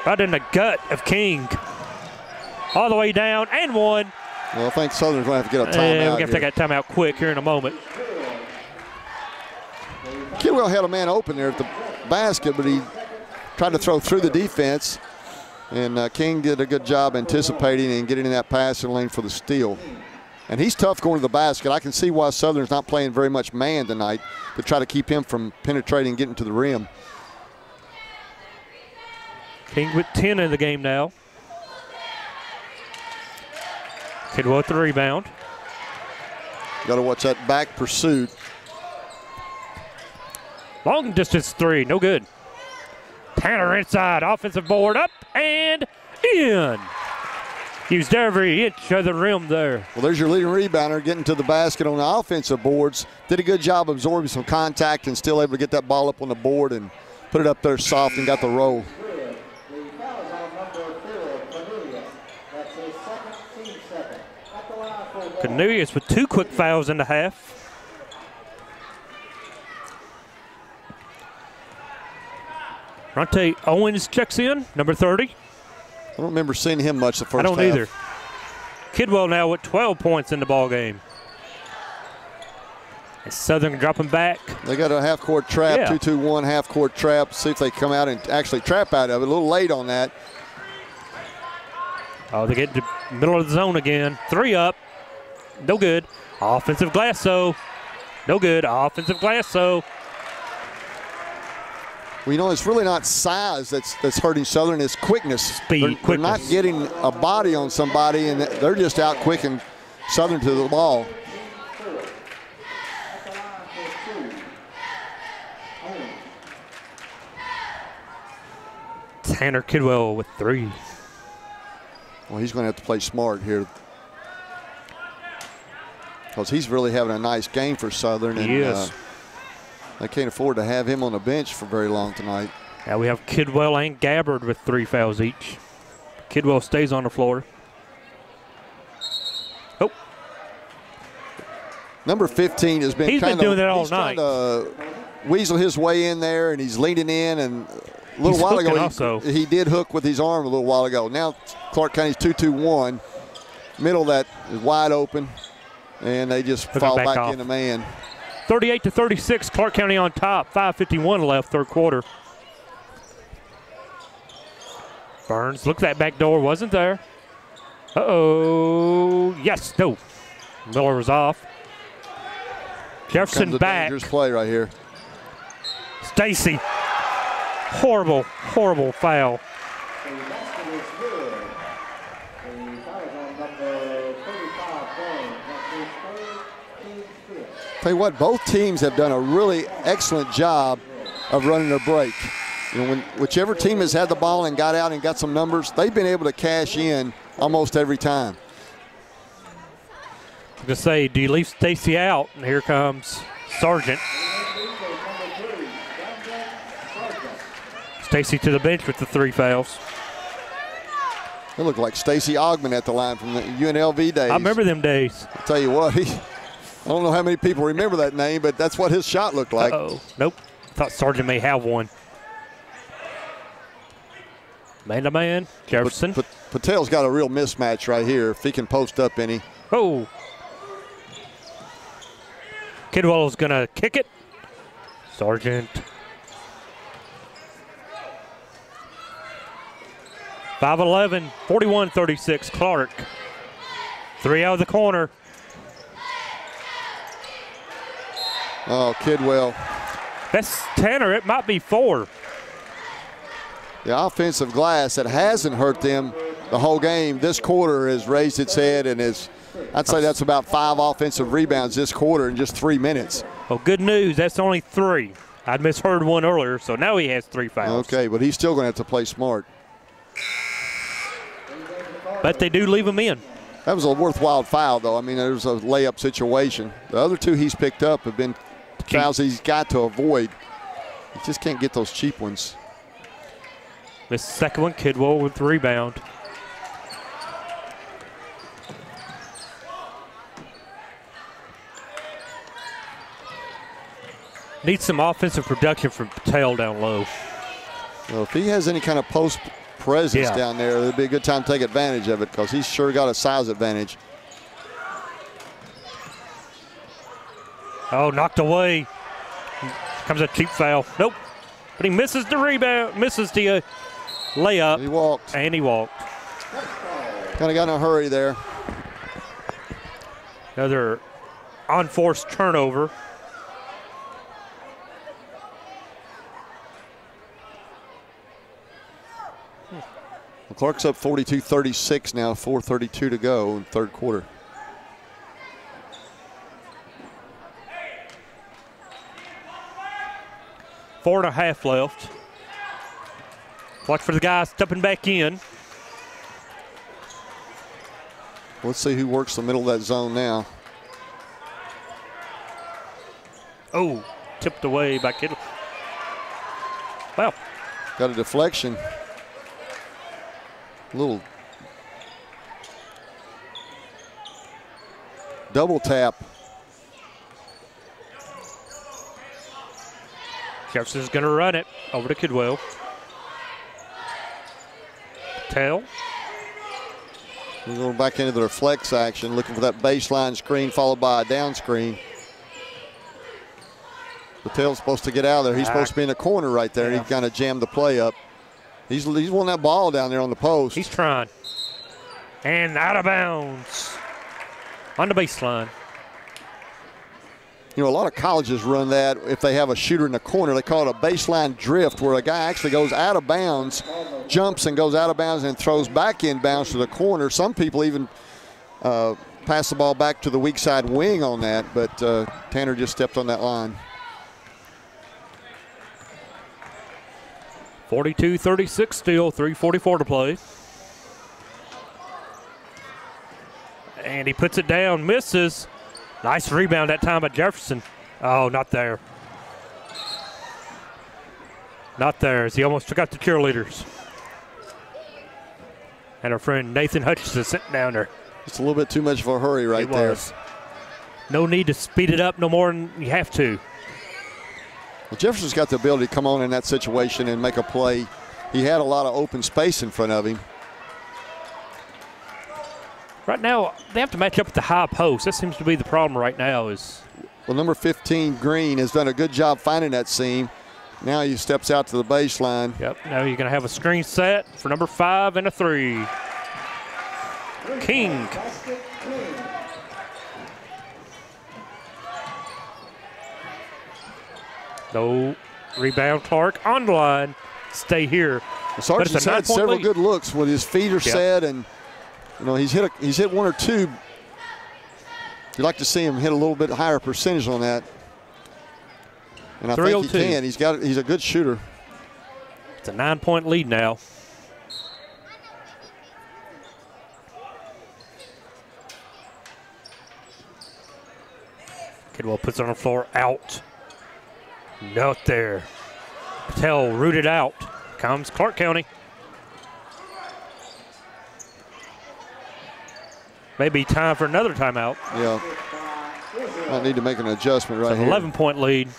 Right in the gut of King. All the way down and 1. Well, I think Southern's going to have to get a timeout. We're going to have to take that timeout quick here in a moment. Kidwell had a man open there at the basket, but he tried to throw through the defense. And King did a good job anticipating and getting in that passing lane for the steal. And he's tough going to the basket. I can see why Southern's not playing very much man tonight to try to keep him from penetrating and getting to the rim. King with 10 in the game now. Kidwell with the rebound. Got to watch that back pursuit. Long distance 3, no good. Tanner inside, offensive board up and in. Used every inch of the rim there. Well, there's your leading rebounder getting to the basket on the offensive boards. Did a good job absorbing some contact and still able to get that ball up on the board and put it up there soft and got the roll. Cornelius with 2 quick fouls in the half. Ronte Owens checks in, number 30. I don't remember seeing him much the first half. I don't either. Kidwell now with 12 points in the ball game. And Southern dropping back. They got a half-court trap, 2-2-1 half-court trap. See if they come out and actually trap out of it. A little late on that. Oh, they get to the middle of the zone again. 3 up. No good. Offensive glass, though. No good. Offensive glass, though. Well, you know, it's really not size that's hurting Southern. It's quickness. Speed, they're not getting a body on somebody, and they're just out quicking Southern to the ball. Tanner Kidwell with 3. Well, he's going to have to play smart here because he's really having a nice game for Southern. He is. They can't afford to have him on the bench for very long tonight. Now we have Kidwell and Gabbard with 3 fouls each. Kidwell stays on the floor. Oh. Number 15 has been He's been doing that all night. Trying to weasel his way in there, and he's leaning in. And a little while ago, he did hook with his arm a little while ago. Now Clark County's 2-2-1. Middle of that is wide open, and they just fall back into man. 38-36, Clark County on top. 5:51 left, third quarter. Burns, look at that back door, wasn't there? Uh-oh, yes, no. Miller was off. Jefferson back. Dangerous play right here. Stacy, horrible, horrible foul. Tell you what, both teams have done a really excellent job of running their break. You know, whichever team has had the ball and got out and got some numbers, they've been able to cash in almost every time. I was going to say, do you leave Stacy out? And here comes Sargent. Stacy to the bench with the 3 fouls. It looked like Stacy Ogman at the line from the UNLV days. I remember them days. I'll tell you what, I don't know how many people remember that name, but that's what his shot looked like. Uh-oh. Nope. Thought Sargent may have one. Man-to-man, Jefferson. Patel's got a real mismatch right here if he can post up any. Oh. Kidwell's going to kick it. Sargent. 5-11, 41-36, Clark. 3 out of the corner. Oh, Kidwell. That's Tanner. It might be 4. The offensive glass that hasn't hurt them the whole game this quarter has raised its head and is, I'd say that's about 5 offensive rebounds this quarter in just 3 minutes. Well, good news. That's only 3. I'd misheard one earlier, so now he has 3 fouls. Okay, but he's still going to have to play smart. But they do leave him in. That was a worthwhile foul, though. I mean, there's a layup situation. The other 2 he's picked up have been fouls he's got to avoid. He just can't get those cheap ones. This second one, Kidwell with the rebound. Needs some offensive production from Patel down low. Well, if he has any kind of post presence down there, it'd be a good time to take advantage of it because he's sure got a size advantage. Oh, knocked away. Comes a cheap foul. Nope. But he misses the rebound, misses the layup. He walked. And he walked. Kind of got in a hurry there. Another unforced turnover. Well, Clark's up 42-36 now, 4:32 to go in third quarter. Four and a half left. Watch for the guy stepping back in. Let's see who works the middle of that zone now. Oh, tipped away by Kidwell. Wow. Got a deflection. A little double tap. Jefferson's going to run it over to Kidwell. Patel. We're going back into the reflex action, looking for that baseline screen followed by a down screen. Patel's supposed to get out of there. He's supposed to be in the corner right there. Yeah. He kind of jammed the play up. He's wanting that ball down there on the post. He's trying. And out of bounds on the baseline. You know, a lot of colleges run that if they have a shooter in the corner. They call it a baseline drift, where a guy actually goes out of bounds, jumps and goes out of bounds and throws back in bounds to the corner. Some people even pass the ball back to the weak side wing on that, but Tanner just stepped on that line. 42-36 still, 3:44 to play. And he puts it down, misses. Nice rebound that time by Jefferson. Oh, not there. Not there, as he almost took out the cheerleaders. And our friend Nathan Hutchinson sitting down there. Just a little bit too much of a hurry right there. No need to speed it up no more than you have to. Well, Jefferson's got the ability to come on in that situation and make a play. He had a lot of open space in front of him. Right now, they have to match up with the high post. That seems to be the problem right now. Well, number 15, Green, has done a good job finding that seam. Now he steps out to the baseline. Yep, now you're going to have a screen set for number 5 and a 3. King. No rebound, Clark on the line. Stay here. Well, Sargent's had several good looks with his feet are set, and you know he's hit one or two. You'd like to see him hit a little bit higher percentage on that, and I think he can. He's a good shooter. It's a 9-point lead now. Kidwell puts it on the floor, out. Not there. Patel rooted out. Comes Clark County. Maybe time for another timeout. Yeah. Might need to make an adjustment right here. 11-point lead.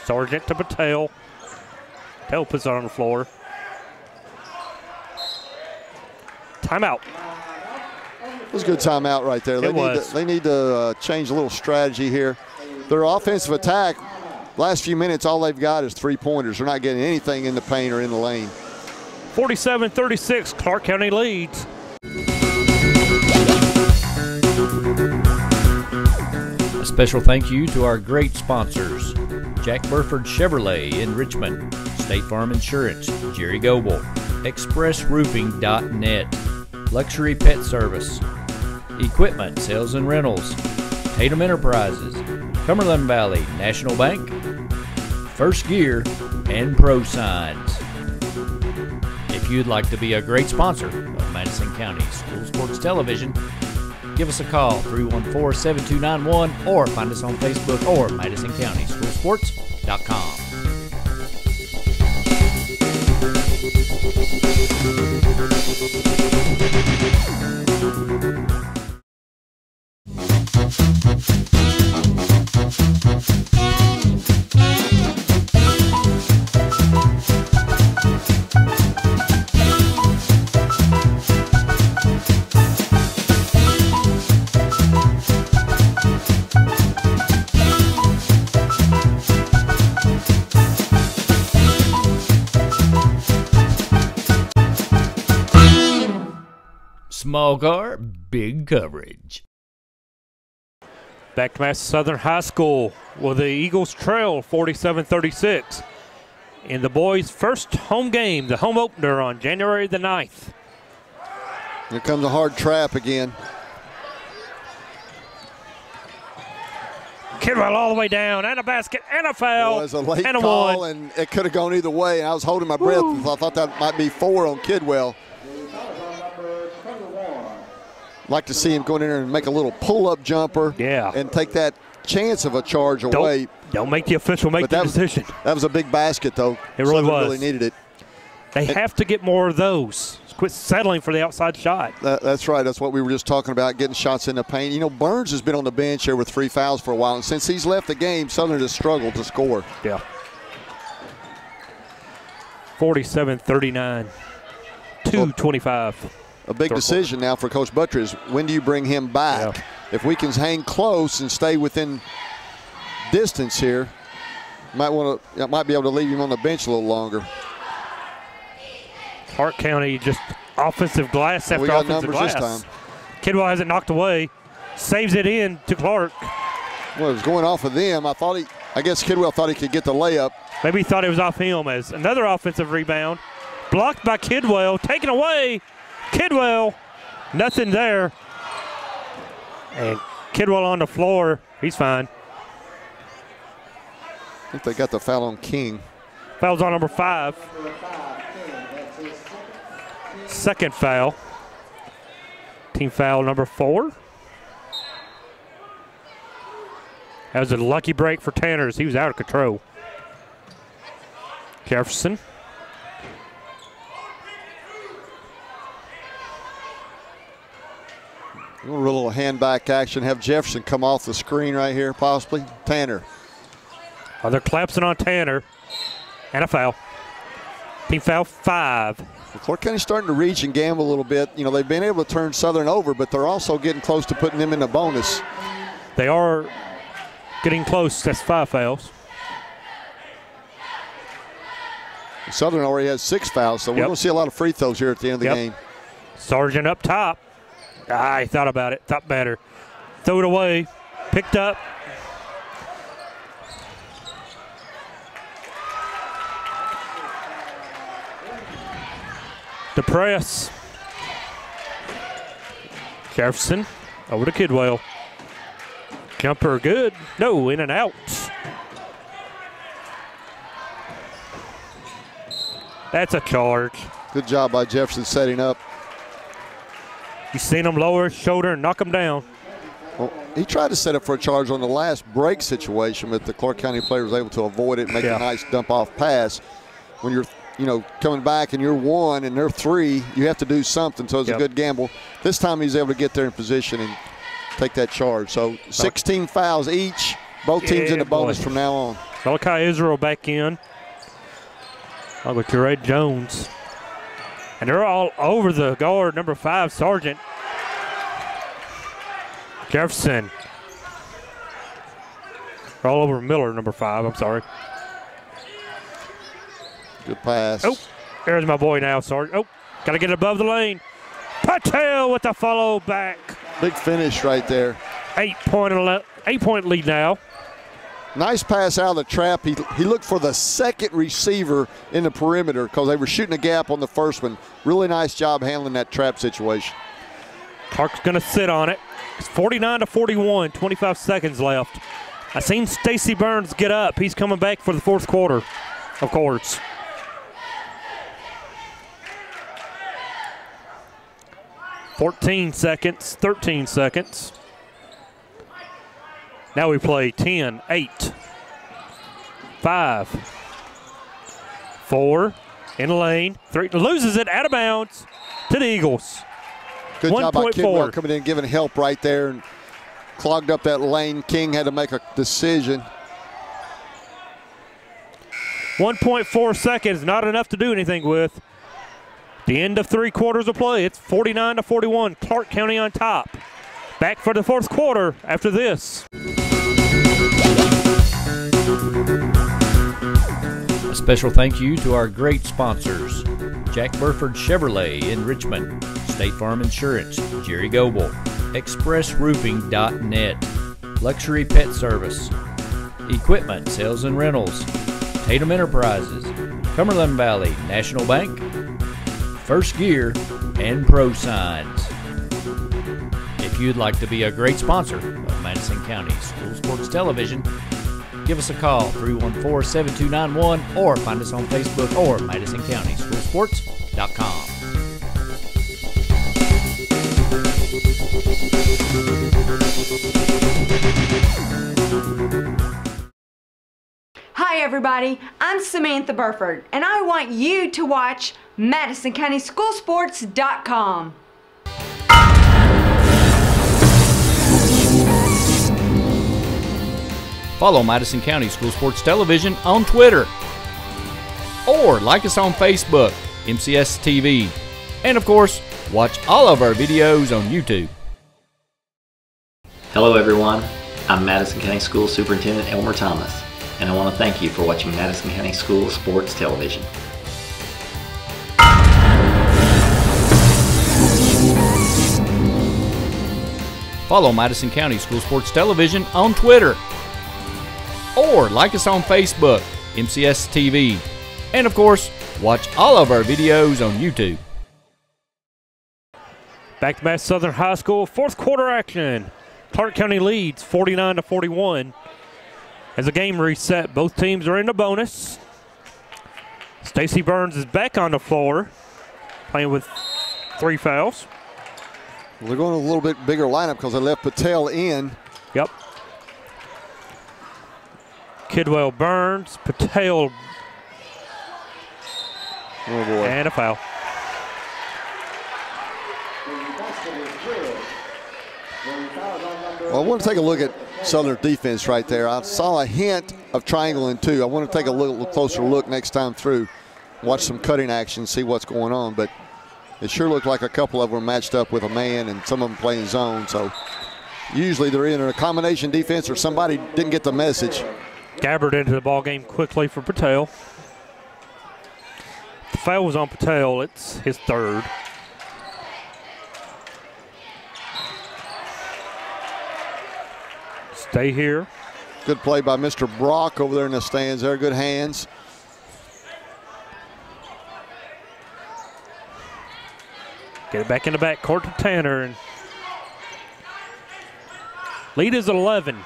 Sargent to Patel. Patel puts it on the floor. Timeout. It was a good timeout right there. They need to change a little strategy here. Their offensive attack, last few minutes, all they've got is three-pointers. They're not getting anything in the paint or in the lane. 47-36, Clark County leads. A special thank you to our great sponsors: Jack Burford Chevrolet in Richmond, State Farm Insurance, Jerry Goble, ExpressRoofing.net, Luxury Pet Service, Equipment Sales and Rentals, Tatum Enterprises, Cumberland Valley National Bank, First Gear, and Pro Signs. If you'd like to be a great sponsor of Madison County School Sports Television, give us a call, 314-7291, or find us on Facebook or MadisonCountySchoolSports.com. Small car, big coverage. Back to Madison Southrn High School, where the Eagles trail 47-36 in the boys' first home game, the home opener on January the 9th. Here comes a hard trap again. Kidwell all the way down, and a basket, and a foul, It was a late and a call, one. and it could have gone either way. And I was holding my breath because I thought that might be 4 on Kidwell. Like to see him go in there and make a little pull-up jumper, and take that chance of a charge away. Don't make the official make the decision. That was a big basket, though. It really Southern was. really needed it. They have to get more of those. Quit settling for the outside shot. That's right. That's what we were just talking about, getting shots in the paint. You know, Burns has been on the bench here with 3 fouls for a while, and since he's left the game, Southern has struggled to score. Yeah. 47-39. 2:25. A big decision now for Coach Butcher is when do you bring him back? Yeah. If we can hang close and stay within distance here, might be able to leave him on the bench a little longer. Clark County just offensive glass after we got offensive numbers glass. this time. Kidwell has it knocked away, saves it in to Clark. Well, it was going off of them. I guess Kidwell thought he could get the layup. Maybe he thought it was off him as another offensive rebound. Blocked by Kidwell, taken away. Kidwell, nothing there. And Kidwell on the floor, he's fine. I think they got the foul on King. Foul's on number 5. Second foul. Team foul number 4. That was a lucky break for Tanners. He was out of control. Jefferson. A little hand back action. Have Jefferson come off the screen right here, possibly. Tanner. Oh, they're collapsing on Tanner. And a foul. Team foul 5. Well, Clark County's starting to reach and gamble a little bit. You know, they've been able to turn Southern over, but they're also getting close to putting them in a bonus. They are getting close. That's 5 fouls. Southern already has 6 fouls, so we're going to see a lot of free throws here at the end of the game. Sargent up top. He thought about it. Thought better. Threw it away. Picked up. The press. Jefferson over to Kidwell. Jumper good. No, in and out. That's a charge. Good job by Jefferson setting up. You seen him lower his shoulder and knock him down. Well, he tried to set up for a charge on the last break situation, but the Clark County player was able to avoid it and make a nice dump-off pass. When you're, coming back and you're 1 and they're 3, you have to do something, so it's a good gamble. This time he's able to get there in position and take that charge. So 16 fouls each. Both teams in the bonus from now on. Malachi Israel back in. Along with Jared Jones. And they're all over the guard, number 5, Sargent. Jefferson. They're all over Miller, number 5, I'm sorry. Good pass. Oh, there's my boy now, Sargent. Oh, got to get above the lane. Patel with the follow back. Big finish right there. 8-point lead now. Nice pass out of the trap. He looked for the second receiver in the perimeter because they were shooting a gap on the first one. Really nice job handling that trap situation. Clark's going to sit on it. It's 49-41, 25 seconds left. I seen Stacy Burns get up. He's coming back for the fourth quarter, of course. Thirteen seconds. Now we play 10, 8, 5, 4, in the lane, 3, loses it out of bounds to the Eagles. Good job by Kidwell coming in, giving help right there and clogged up that lane. King had to make a decision. 1.4 seconds, not enough to do anything with. The end of 3 quarters of play, it's 49-41, Clark County on top. Back for the fourth quarter after this. A special thank you to our great sponsors: Jack Burford Chevrolet in Richmond, State Farm Insurance, Jerry Goble, ExpressRoofing.net, Luxury Pet Service, Equipment Sales and Rentals, Tatum Enterprises, Cumberland Valley National Bank, First Gear, and Pro Signs. If you'd like to be a great sponsor of Madison County School Sports Television, give us a call, 314-7291, or find us on Facebook or MadisonCountySchoolSports.com. Hi everybody, I'm Samantha Burford, and I want you to watch MadisonCountySchoolSports.com. Follow Madison County School Sports Television on Twitter, or like us on Facebook, MCS TV. And of course, watch all of our videos on YouTube. Hello everyone, I'm Madison County School Superintendent Elmer Thomas, and I want to thank you for watching Madison County School Sports Television. Follow Madison County School Sports Television on Twitter, or like us on Facebook, MCS TV. And of course, watch all of our videos on YouTube. Back to Madison Southrn High School, fourth quarter action. Clark County leads 49-41. As the game reset, both teams are in the bonus. Stacy Burns is back on the floor, playing with 3 fouls. They're going a little bit bigger lineup because they left Patel in. Yep. Kidwell, Burns, Patel. Oh boy. And a foul. Well, I want to take a look at Southern defense right there. I saw a hint of triangling too. I want to take a little closer look next time through. Watch some cutting action, see what's going on. But it sure looked like a couple of them were matched up with a man and some of them playing zone. So usually they're in a combination defense or somebody didn't get the message. Gabbard into the ball game quickly for Patel. The foul was on Patel. It's his 3rd. Stay here. Good play by Mr. Brock over there in the stands there. Good hands. Get it back in the backcourt to Tanner. And lead is 11.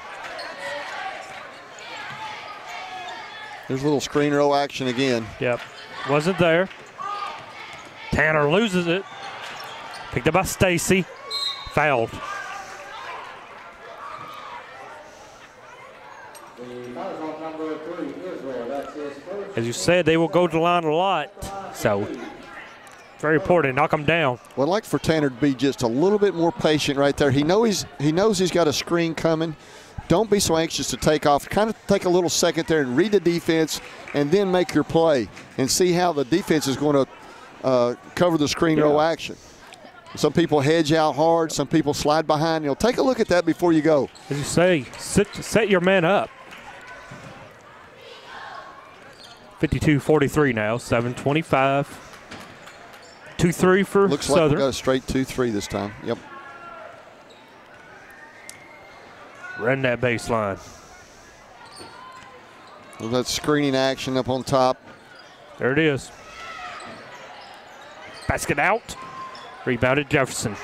There's a little screen row action again. Yep. Wasn't there. Tanner loses it. Picked up by Stacy. Fouled. As you said, they will go to the line a lot. So, very important. Knock them down. Well, I'd like for Tanner to be just a little bit more patient right there. He knows he's got a screen coming. Don't be so anxious to take off. Kind of take a little second there and read the defense and then make your play and see how the defense is going to cover the screen row action. Some people hedge out hard. Some people slide behind. Take a look at that before you go. As you say, set your man up. 52-43 now, 7:25. 2-3 for Looks Southern. like we got a straight 2-3 this time. Yep. Run that baseline. Well, that screening action up on top. There it is. Basket out. Rebounded Jefferson.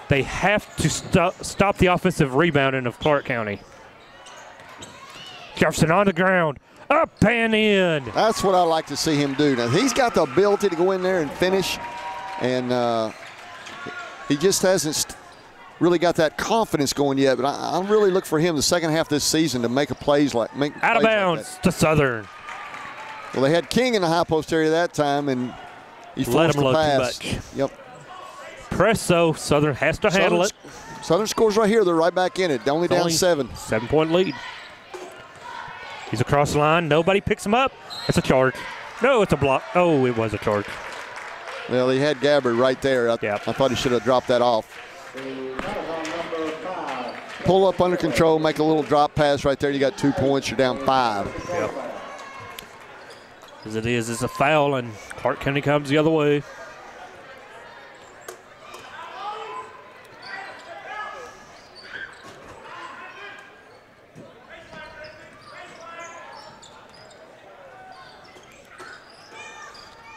They have to stop the offensive rebounding of Clark County. Jefferson on the ground. Up and in. That's what I like to see him do. Now, he's got the ability to go in there and finish, and he just hasn't really got that confidence going yet. But I really look for him the second half of this season to make plays like out of bounds like to Southern. Well, they had King in the high post area that time, and he forced the pass. Too much. Yep. Press, so Southern has to handle it. Southern scores right here. They're right back in it. Only down 7. 7-point lead. He's across the line. Nobody picks him up. It's a charge. No, it's a block. Oh, it was a charge. Well, he had Gabbard right there. I thought he should have dropped that off. Pull up under control, make a little drop pass right there. You got 2 points. You're down 5. Yep. As it is, it's a foul, and Clark County comes the other way.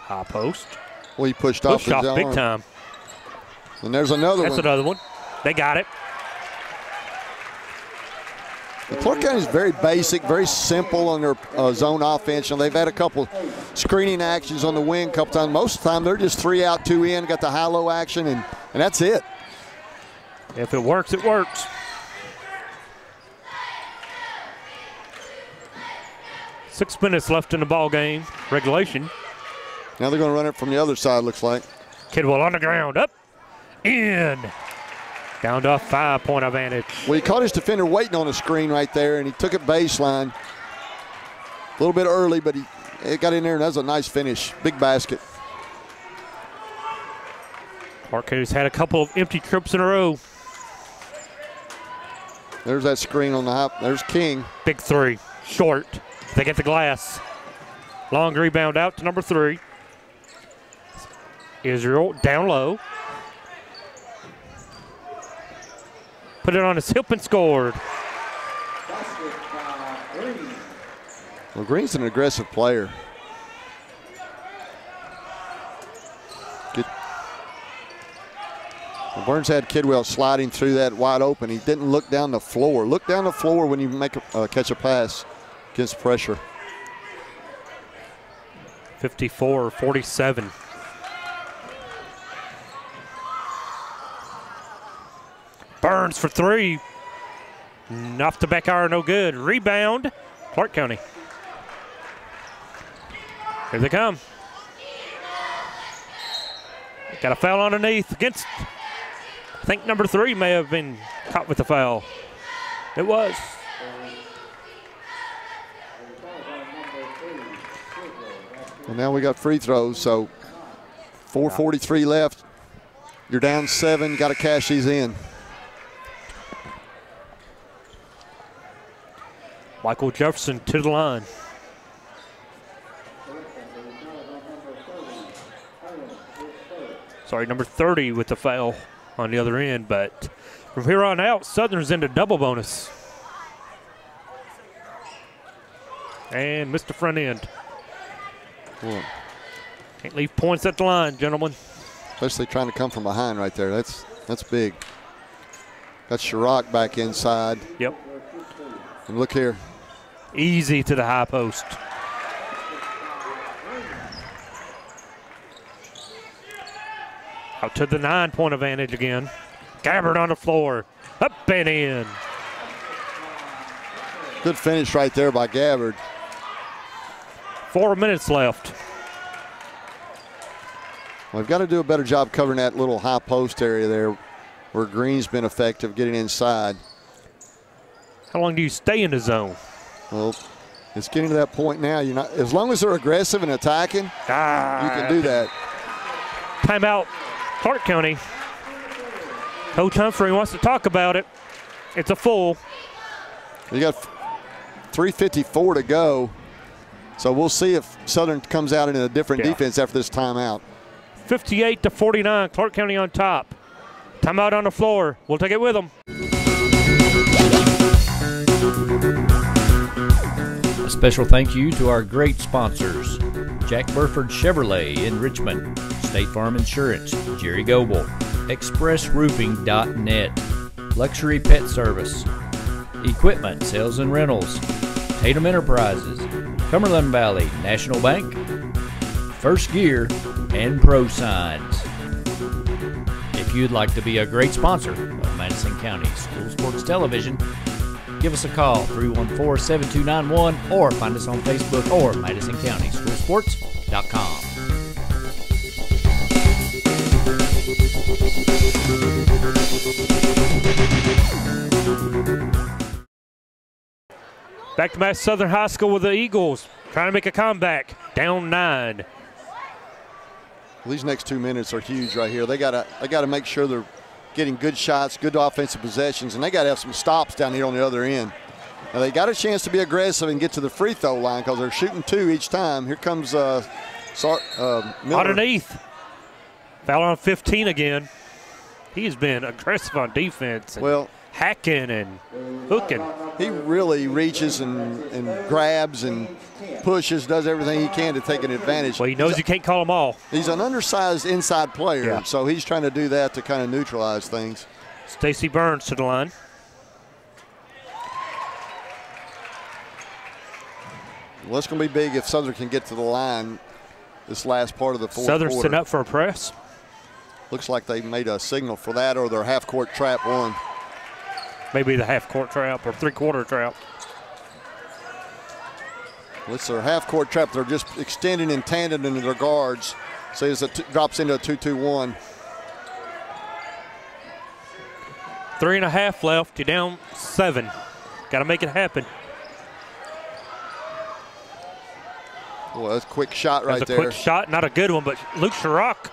High post. Well, he pushed off his arm. Big time. And there's another one. That's another one. They got it. Clark County is very basic, very simple on their zone offense. They've had a couple screening actions on the wing a couple times. Most of the time, they're just 3 out, 2 in, got the high-low action, and that's it. If it works, it works. Six minutes left in the ball game, regulation. Now they're going to run it from the other side, looks like. Kidwell on the ground, up, in. Down to a 5-point advantage. Well, he caught his defender waiting on a screen right there, and he took it baseline. A little bit early, but it got in there, and that was a nice finish. Big basket. Clark County's had a couple of empty trips in a row. There's that screen on the hop. There's King. Big three. Short. They get the glass. Long rebound out to number 3. Israel down low. Put it on his hip and scored. Well, Green's an aggressive player. Well, Burns had Kidwell sliding through that wide open. He didn't look down the floor. Look down the floor when you make catch a pass against pressure. 54-47. Burns for 3. Off the back iron, no good. Rebound, Clark County. Here they come. Got a foul underneath against, I think number 3 may have been caught with the foul. It was. And now we got free throws, so 4:43 left. You're down 7, got to cash these in. Michael Jefferson to the line. Sorry, number 30 with the foul on the other end, but from here on out, Southern's into double bonus. And missed the front end. Cool. Can't leave points at the line, gentlemen. Especially trying to come from behind right there. That's big. Got Chirac back inside. Yep. And look here. Easy to the high post. Out to the 9-point advantage again. Gabbard on the floor. Up and in. Good finish right there by Gabbard. 4 minutes left. Well, we've got to do a better job covering that little high post area there where Green's been effective getting inside. How long do you stay in the zone? Well, it's getting to that point now. You're not, as long as they're aggressive and attacking, you can do that. Timeout, Clark County. Coach Humphrey wants to talk about it. It's a full. You got 3:54 to go. So we'll see if Southern comes out in a different defense after this timeout. 58-49, Clark County on top. Timeout on the floor. We'll take it with them. A special thank you to our great sponsors: Jack Burford Chevrolet in Richmond, State Farm Insurance, Jerry Goble, ExpressRoofing.net, Luxury Pet Service, Equipment Sales and Rentals, Tatum Enterprises, Cumberland Valley National Bank, First Gear, and Pro Signs. If you'd like to be a great sponsor of Madison County School Sports Television, give us a call, 314-7291, or find us on Facebook or MadisonCountySchoolSports.com. Back to Madison Southrn High School with the Eagles, trying to make a comeback, down 9. These next 2 minutes are huge right here. They gotta make sure they're getting good shots, good offensive possessions, and they got to have some stops down here on the other end. Now they got a chance to be aggressive and get to the free throw line because they're shooting 2 each time. Here comes Miller. Underneath. Foul on 15 again. He's been aggressive on defense. And hacking and hooking. He really reaches and grabs and pushes, does everything he can to take an advantage. Well, he knows you can't call them all. He's an undersized inside player, so he's trying to do that to kind of neutralize things. Stacy Burns to the line. Well, it's going to be big if Southern can get to the line this last part of the fourth quarter. Southern set up for a press. Looks like they made a signal for that, or their half-court trap won. Maybe the half-court trap or three-quarter trap. Well, it's their half-court trap. They're just extending in tandem into their guards. So it drops into a 2-2-1. 3.5 left. You're down 7. Got to make it happen. Well, that's a quick shot right there. That's a quick shot, not a good one, but Luke Chirac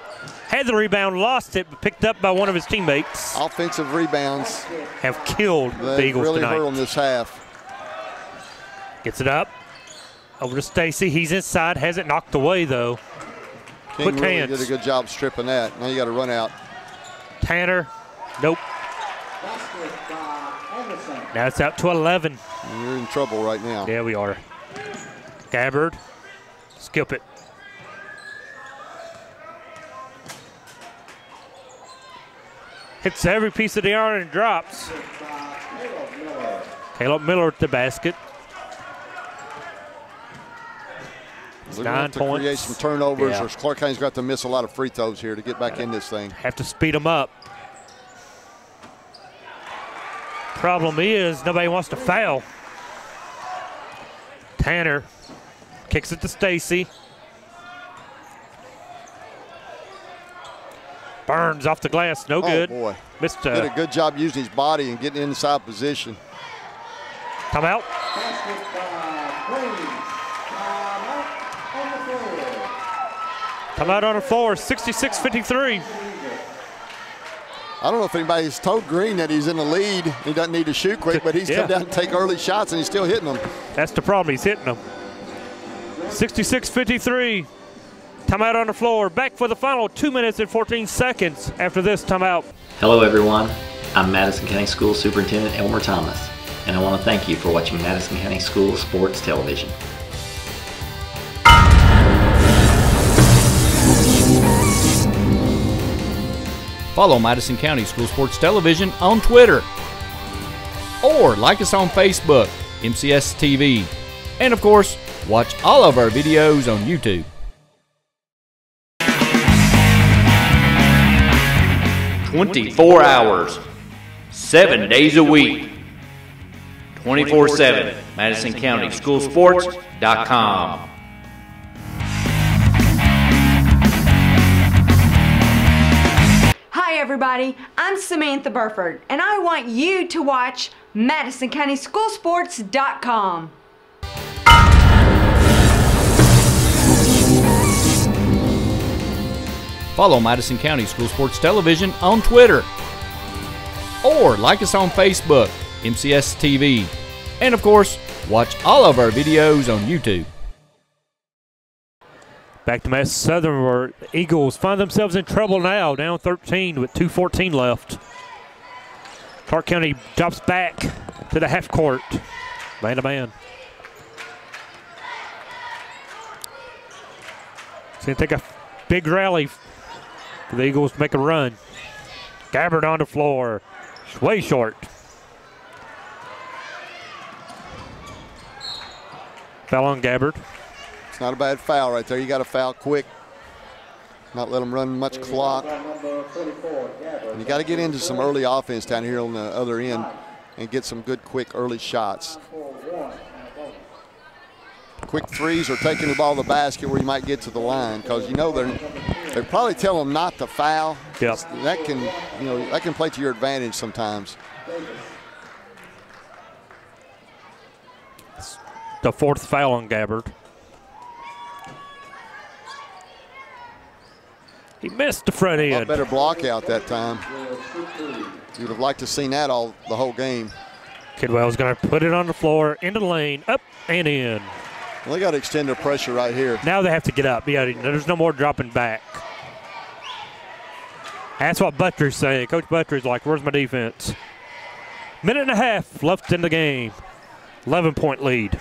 Had the rebound, lost it, but picked up by one of his teammates. Offensive rebounds have killed the Eagles really tonight. Hurt on this half. Gets it up. Over to Stacy. He's inside. Has it knocked away, though. King Quick really hands. did a good job stripping that. Now you got to run out. Tanner. Nope. Now it's out to 11. You're in trouble right now. Yeah, we are. Gabbard. Skip it. Hits every piece of the iron and drops. Caleb Miller at the basket. They're going to have to create some turnovers, Yeah. or Clark County's got to miss a lot of free throws here to get back in this thing. Have to speed them up. Problem is, nobody wants to foul. Tanner kicks it to Stacy. Burns off the glass, no good. Oh, boy. Missed Did a good job using his body and getting inside position. Timeout. Timeout on the floor, 66-53. I don't know if anybody's told Green that he's in the lead. He doesn't need to shoot quick, but he's come down and take early shots, and he's still hitting them. That's the problem. He's hitting them. 66-53. Timeout on the floor. Back for the final 2 minutes and 14 seconds after this timeout. Hello everyone, I'm Madison County School Superintendent Elmer Thomas, and I want to thank you for watching Madison County School Sports Television. Follow Madison County School Sports Television on Twitter, or like us on Facebook, MCS TV, and of course, watch all of our videos on YouTube. "24 hours, 7 days a week, 24/7, MadisonCountySchoolSports.com. Hi everybody, I'm Samantha Burford, and I want you to watch MadisonCountySchoolSports.com. Follow Madison County School Sports Television on Twitter, or like us on Facebook, MCS TV, and of course, watch all of our videos on YouTube. Back to Madison Southern, where the Eagles find themselves in trouble now, down 13 with 2:14 left. Clark County drops back to the half court, man to man. It's going to take a big rally for the Eagles to make a run. Gabbard on the floor, way short. Foul on Gabbard. It's not a bad foul right there. You got to foul quick, not let them run much clock. And you got to get into some early offense down here on the other end and get some good, quick, early shots. Quick threes or taking the ball to the basket where you might get to the line, because you know they probably tell them not to foul. Yep. That can, that can play to your advantage sometimes. The fourth foul on Gabbard. He missed the front end. A lot better block out that time. You would have liked to have seen that the whole game. Kidwell's going to put it on the floor, into the lane, up and in. Well, they got to extend their pressure right here. Now they have to get up. Yeah, there's no more dropping back. That's what Butler's saying. Coach Butler's like, where's my defense? Minute and a half left in the game. 11-point lead.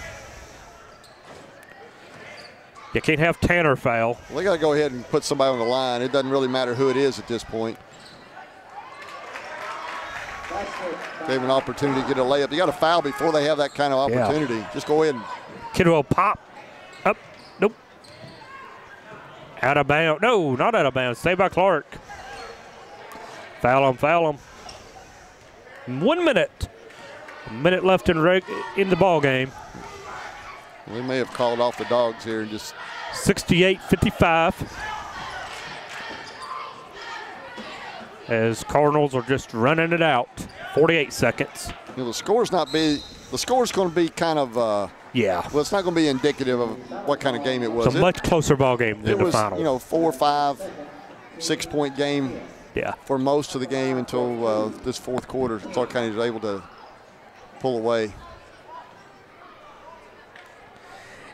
You can't have Tanner foul. Well, they got to go ahead and put somebody on the line. It doesn't really matter who it is at this point. Gave an opportunity to get a layup. You got to foul before they have that kind of opportunity. Yeah. Just go ahead and. Kidwell pop. Up. Nope. Out of bounds. No, not out of bounds. Saved by Clark. Foul him, foul him. 1 minute. A minute left in the ball game. We may have called off the dogs here and just. 68-55. As Cardinals are just running it out. 48 seconds. The score's not be. The score's going to be kind of. Yeah. Well, it's not going to be indicative of what kind of game it was. It's a much closer ball game than the final. It was, 4-5. 6-point game for most of the game until this fourth quarter. Clark County was able to pull away.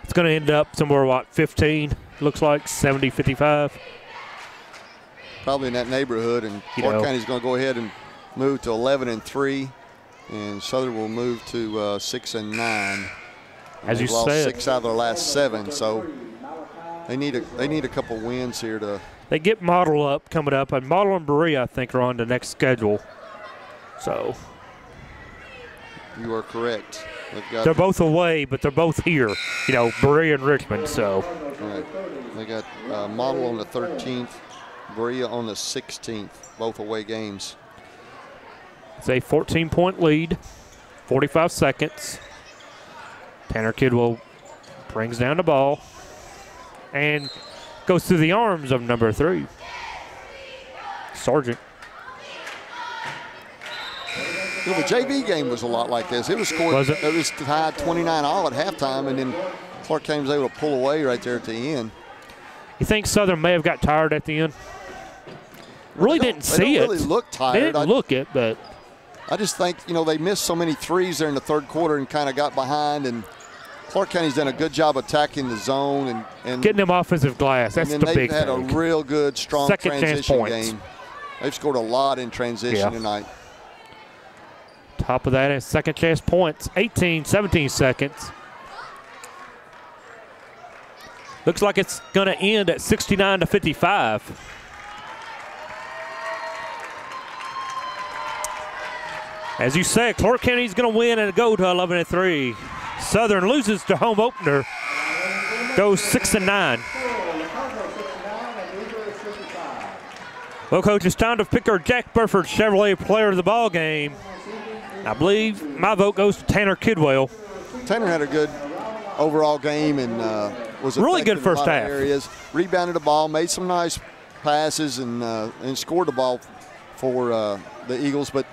It's going to end up somewhere, 15, looks like, 70-55. Probably in that neighborhood, and Clark County's going to go ahead and move to 11-3, and Southern will move to 6-9. As you lost said, 6 out of their last 7, so they need a couple wins here to. They get Model up coming up, and Model and Berea, I think, are on the next schedule. So you are correct. They're both away, but they're both here. Berea and Richmond. So right. They got Model on the 13th, Berea on the 16th, both away games. It's a 14-point lead, 45 seconds. Tanner Kidwell brings down the ball and goes through the arms of number 3, Sargent. The JV game was a lot like this. It was scored. It was tied 29-all at halftime, and then Clark County was able to pull away right there at the end. You think Southern may have got tired at the end? Really didn't see it. They don't really look tired. They didn't look it, but I just think they missed so many threes there in the third quarter and kind of got behind. And Clark County's done a good job attacking the zone and getting them offensive glass. That's the big thing. They've had a real good, strong transition game. They've scored a lot in transition tonight. Top of that is second chance points, 17 seconds. Looks like it's going to end at 69-55. As you said, Clark County's going to win and go to 11-3. Southern loses to home opener, goes 6-9. Well, Coach, it's time to pick our Jack Burford Chevrolet Player of the Ball game. I believe my vote goes to Tanner Kidwell. Tanner had a good overall game and was really good first half. Areas. Rebounded the ball, made some nice passes, and scored the ball for the Eagles. But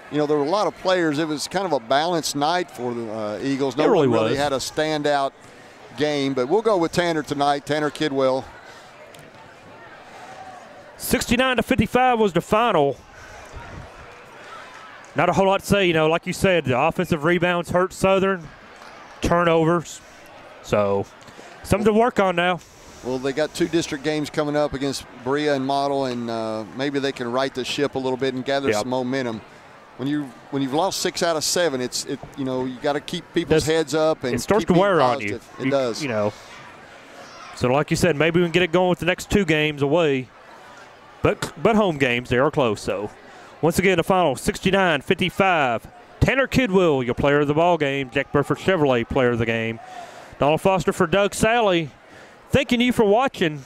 there were a lot of players. It was kind of a balanced night for the Eagles. No one really had a standout game, but we'll go with Tanner tonight. Tanner Kidwell. 69-55 was the final. Not a whole lot to say, like you said, the offensive rebounds hurt Southern, turnovers. So, something to work on now. Well, they got 2 district games coming up against Berea and Model, and maybe they can right the ship a little bit and gather some momentum. When you've lost 6 out of 7, you got to keep people's heads up and it starts to wear on you. It does. So, like you said, maybe we can get it going with the next 2 games away, but home games they are close. So. Once again, the final 69-55. Tanner Kidwell, your player of the ball game. Jack Burford Chevrolet, player of the game. Donald Foster for Doug Sally. Thanking you for watching.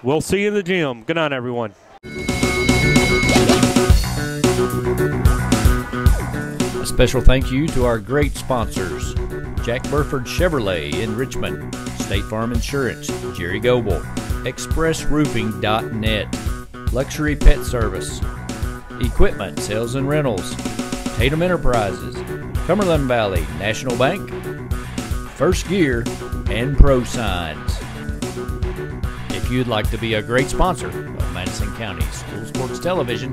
We'll see you in the gym. Good night, everyone. A special thank you to our great sponsors: Jack Burford Chevrolet in Richmond, State Farm Insurance, Jerry Goble, ExpressRoofing.net, Luxury Pet Service, Equipment Sales and Rentals, Tatum Enterprises, Cumberland Valley National Bank, First Gear, and Pro Signs. If you'd like to be a great sponsor of Madison County School Sports Television,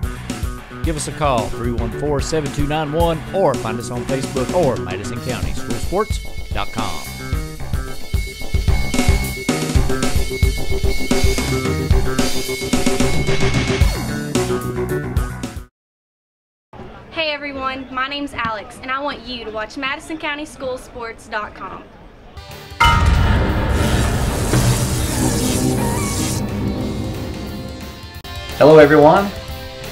give us a call, 314-7291, or find us on Facebook or MadisonCountySchoolSports.com. Hey everyone, my name's Alex, and I want you to watch MadisonCountySchoolSports.com. Hello everyone,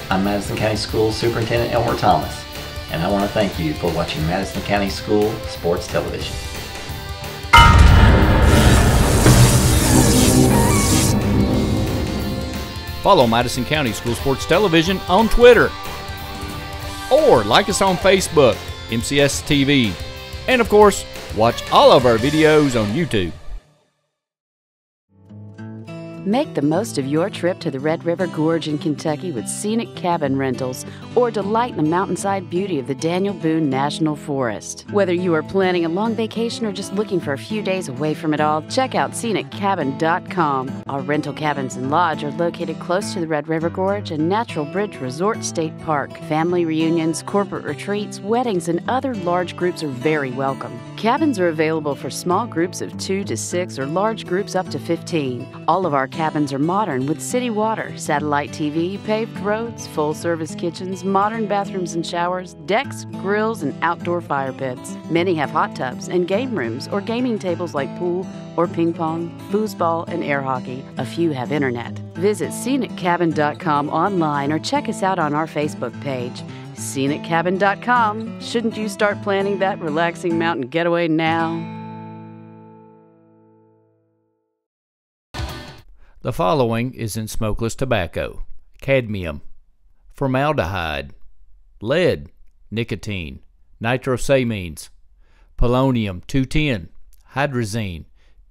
I'm Madison County School Superintendent Elmer Thomas, and I want to thank you for watching Madison County School Sports Television. Follow Madison County School Sports Television on Twitter, or like us on Facebook, MCS TV. And of course, watch all of our videos on YouTube. Make the most of your trip to the Red River Gorge in Kentucky with scenic cabin rentals or delight in the mountainside beauty of the Daniel Boone National Forest. Whether you are planning a long vacation or just looking for a few days away from it all, check out sceniccabin.com. Our rental cabins and lodge are located close to the Red River Gorge and Natural Bridge Resort State Park. Family reunions, corporate retreats, weddings, and other large groups are very welcome. Cabins are available for small groups of 2 to 6 or large groups up to 15. All of our cabins are modern with city water, satellite TV, paved roads, full-service kitchens, modern bathrooms and showers, decks, grills, and outdoor fire pits. Many have hot tubs and game rooms or gaming tables like pool or ping pong, foosball, and air hockey. A few have internet. Visit sceniccabin.com online or check us out on our Facebook page. sceniccabin.com. Shouldn't you start planning that relaxing mountain getaway now? The following is in smokeless tobacco: cadmium, formaldehyde, lead, nicotine, nitrosamines, polonium-210, hydrazine,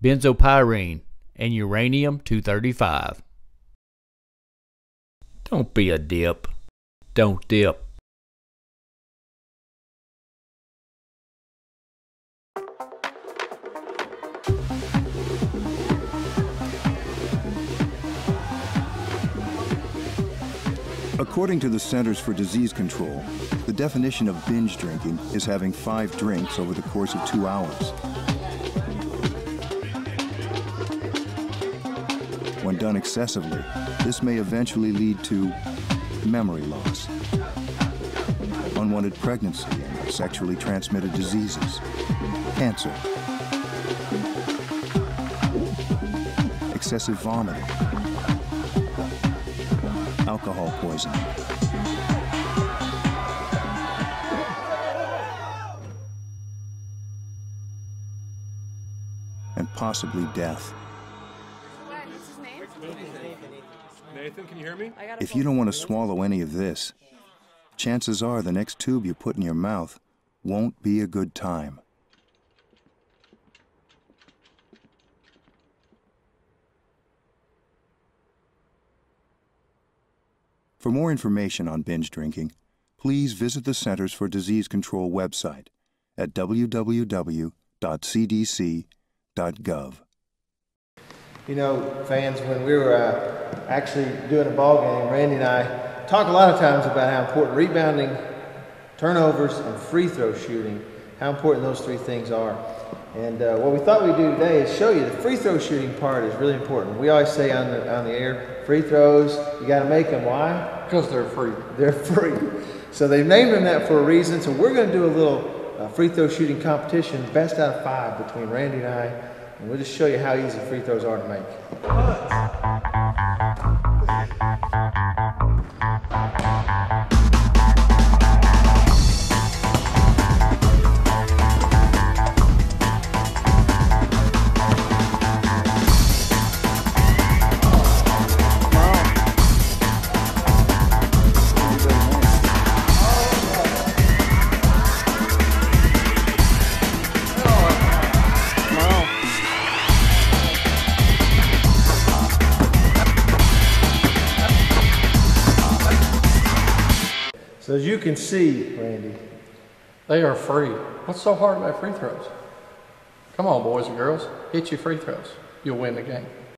benzopyrene, and uranium-235. Don't be a dip. Don't dip. According to the Centers for Disease Control, the definition of binge drinking is having 5 drinks over the course of 2 hours. When done excessively, this may eventually lead to memory loss, unwanted pregnancy, and sexually transmitted diseases, cancer, excessive vomiting, alcohol poisoning, and possibly death. Nathan, can you hear me? If you don't want to swallow any of this, chances are the next tube you put in your mouth won't be a good time. For more information on binge drinking, please visit the Centers for Disease Control website at www.cdc.gov. You know, fans, when we were actually doing a ball game, Randy and I talk a lot of times about how important rebounding, turnovers, and free throw shooting, how important those 3 things are. And what we thought we'd do today is show you the free throw shooting part is really important. We always say on the air, free throws, you got to make them. Why? Because they're free. They're free. So they've named them that for a reason. So we're going to do a little free throw shooting competition, best out of 5 between Randy and I. And we'll just show you how easy free throws are to make. So as you can see, Randy, they are free. What's so hard about free throws? Come on, boys and girls, hit your free throws. You'll win the game.